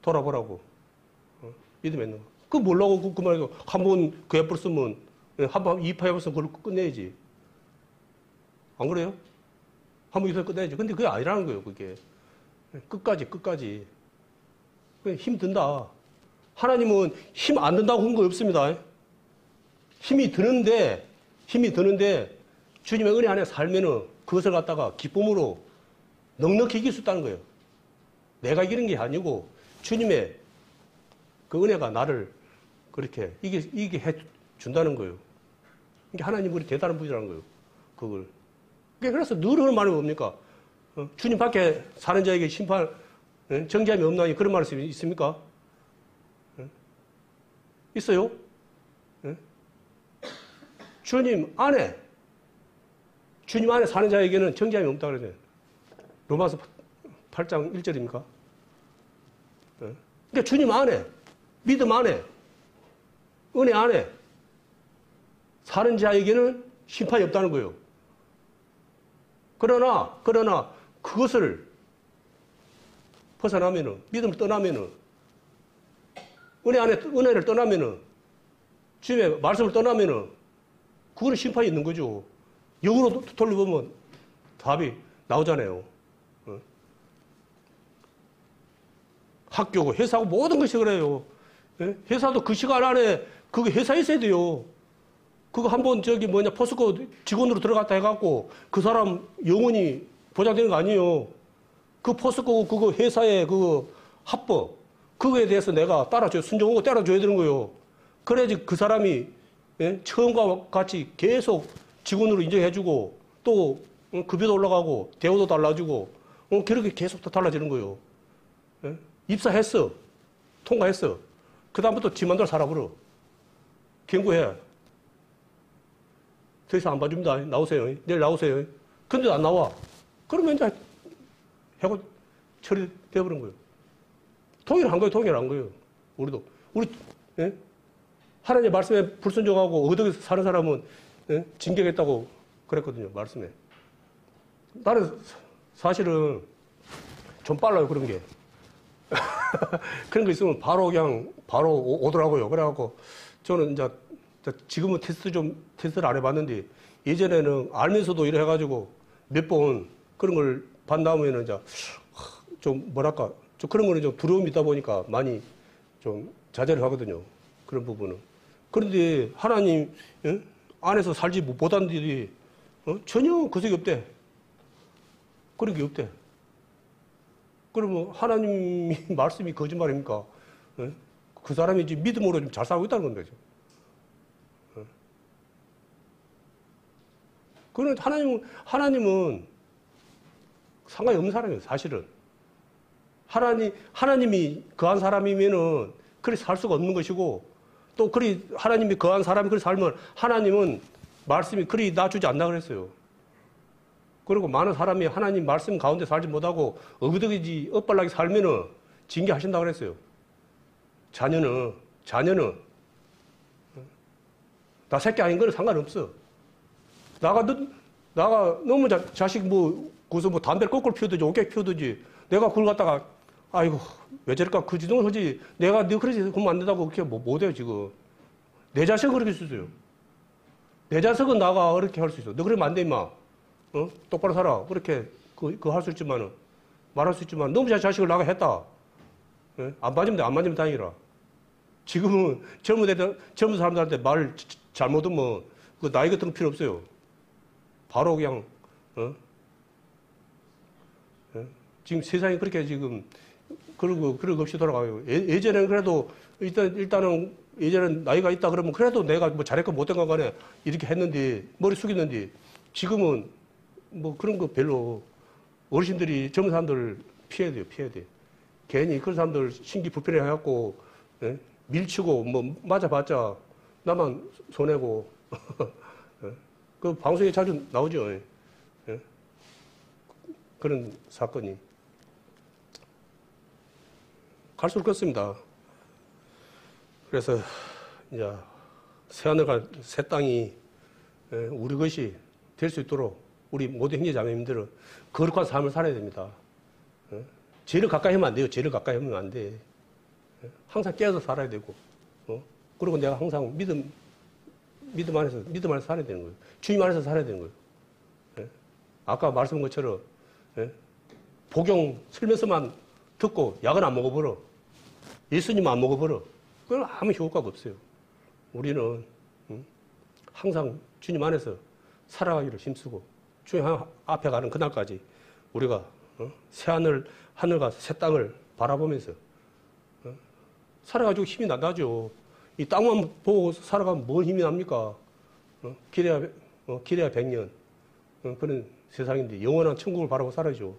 돌아보라고. 믿음에 있는가? 그 뭐라고 그 말이고 한 번 그 앱을 쓰면 한 번 2파 앱을 쓰면 그걸 끝내야지. 안 그래요? 한 번 2파 끝내야지. 근데 그게 아니라는 거예요. 그게 끝까지. 힘 든다. 하나님은 힘 안 든다고 한 거 없습니다. 힘이 드는데 주님의 은혜 안에 살면은 그것을 갖다가 기쁨으로 넉넉히 이길 수 있다는 거예요. 내가 이기는 게 아니고 주님의 그 은혜가 나를 그렇게 이기게 해 준다는 거예요. 이게 하나님 우리 대단한 분이라는 거예요. 그걸. 그래서 늘 하는 말이 뭡니까? 주님 밖에 사는 자에게 심판, 정죄함이 없나니 그런 말씀이 있습니까? 있어요? 주님 안에 주님 안에 사는 자에게는 정죄함이 없다 그러네. 로마서 8장 1절입니까? 그러니까 주님 안에, 믿음 안에, 은혜 안에 사는 자에게는 심판이 없다는 거예요. 그러나 그것을 벗어나면은, 믿음을 떠나면은, 은혜를 떠나면은, 주님의 말씀을 떠나면은, 그거는 심판이 있는 거죠. 역으로 돌려보면 답이 나오잖아요. 학교고 회사고 모든 것이 그래요. 회사도 그 시간 안에 그거 회사에 있어야 돼요. 그거 한번 포스코 직원으로 들어갔다 해갖고 그 사람 영원히 보장되는 거 아니에요. 그 포스코 그거 회사의 그 합법 그거에 대해서 내가 순종하고 따라줘야 되는 거예요. 그래야지 그 사람이 처음과 같이 계속 직원으로 인정해주고 또 급여도 올라가고 대우도 달라지고 그렇게 계속 더 달라지는 거예요. 입사했어. 통과했어. 그 다음부터 지 맘대로 살아버려. 경고해. 더 이상 안 봐줍니다. 나오세요. 내일 나오세요. 근데 안 나와. 그러면 이제 해고 처리되어버린 거예요. 통일한 거예요. 우리 하나님의 말씀에 불순종하고 어덕에서 사는 사람은 징계겠다고 그랬거든요. 말씀에. 나는 사실은 좀 빨라요. 그런 게. 그런 거 있으면 바로 오더라고요. 그래갖고 저는 이제 지금은 테스트를 안 해봤는데 예전에는 알면서도 이래 해가지고 몇 번 그런 걸 반 다음에는 이제 좀 그런 거는 좀 두려움이 있다 보니까 많이 좀 자제를 하거든요. 그런 부분은. 그런데 하나님 안에서 살지 못한 일이 전혀 그색이 없대. 그런 게 없대. 그러면 하나님 말씀이 거짓말입니까? 그 사람이 지금 믿음으로 좀 잘 살고 있다는 건데. 그는 하나님은 상관이 없는 사람이에요, 사실은. 하나님이 거한 사람이면은 그리 살 수가 없는 것이고, 또 그리 하나님이 거한 사람이 그리 살면 하나님은 말씀이 그리 놔주지 않나 그랬어요. 그리고 많은 사람이 하나님 말씀 가운데 살지 못하고 어그덕이지 엇발나게 살면은 징계하신다고 그랬어요. 자녀는 나 새끼 아닌 거는 상관없어. 나가 너무 자식 거기서 담배를 거꾸로 피우든지 오게 피우든지 내가 그걸 갖다가 아이고 왜 저럴까 그 지동을 하지 내가 너 그러지 그러면 안 된다고 그렇게 못해요 지금. 내 자식은 그렇게 할 수 있어요. 내 자식은 나가 그렇게 할 수 있어. 너 그러면 안 돼 임마. 똑바로 살아. 그렇게 그거 할 수 있지만은 말할 수 있지만 너무 자식을 나가 했다. 안 맞으면 다행이라. 지금은 젊은 사람들한테 말 잘못하면 그 나이 같은 거 필요 없어요. 바로 그냥 지금 세상이 그렇게 지금 그런 없이 돌아가요. 예전에는 그래도 일단은 예전엔 나이가 있다 그러면 그래도 내가 뭐 잘했건 못했건 간에 이렇게 했는데 머리 숙였는데 지금은 뭐 그런 거 별로 어르신들이 젊은 사람들 피해야 돼요. 괜히 그런 사람들 신기 불편해 해갖고 밀치고 뭐 맞아봤자 나만 손해고 그 방송에 자주 나오죠. 그런 사건이 갈수록 그렇습니다. 그래서 이제 새하늘과 새 땅이 우리 것이 될 수 있도록 우리 모든 형제 자매님들은 거룩한 삶을 살아야 됩니다. 죄를 가까이 하면 안 돼요. 죄를 가까이 하면 안 돼. 항상 깨어서 살아야 되고, 그리고 내가 항상 믿음 안에서 살아야 되는 거예요. 주님 안에서 살아야 되는 거예요. 아까 말씀한 것처럼, 복용 설명서만 듣고 약은 안 먹어버려. 예수님 안 먹어버려. 그건 아무 효과가 없어요. 우리는 항상 주님 안에서 살아가기를 힘쓰고 주님 앞에 가는 그날까지 우리가 새 하늘과 새 땅을 바라보면서 살아가지고 힘이 나죠. 이 땅만 보고 살아가면 뭔 힘이 납니까? 길어야 100년. 그런 세상인데 영원한 천국을 바라보고 살아야죠.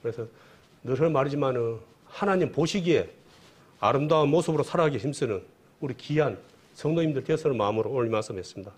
그래서 늘 말이지만은 하나님 보시기에 아름다운 모습으로 살아가기 힘쓰는 우리 귀한 성도님들 되었으는 마음으로 오늘 말씀했습니다.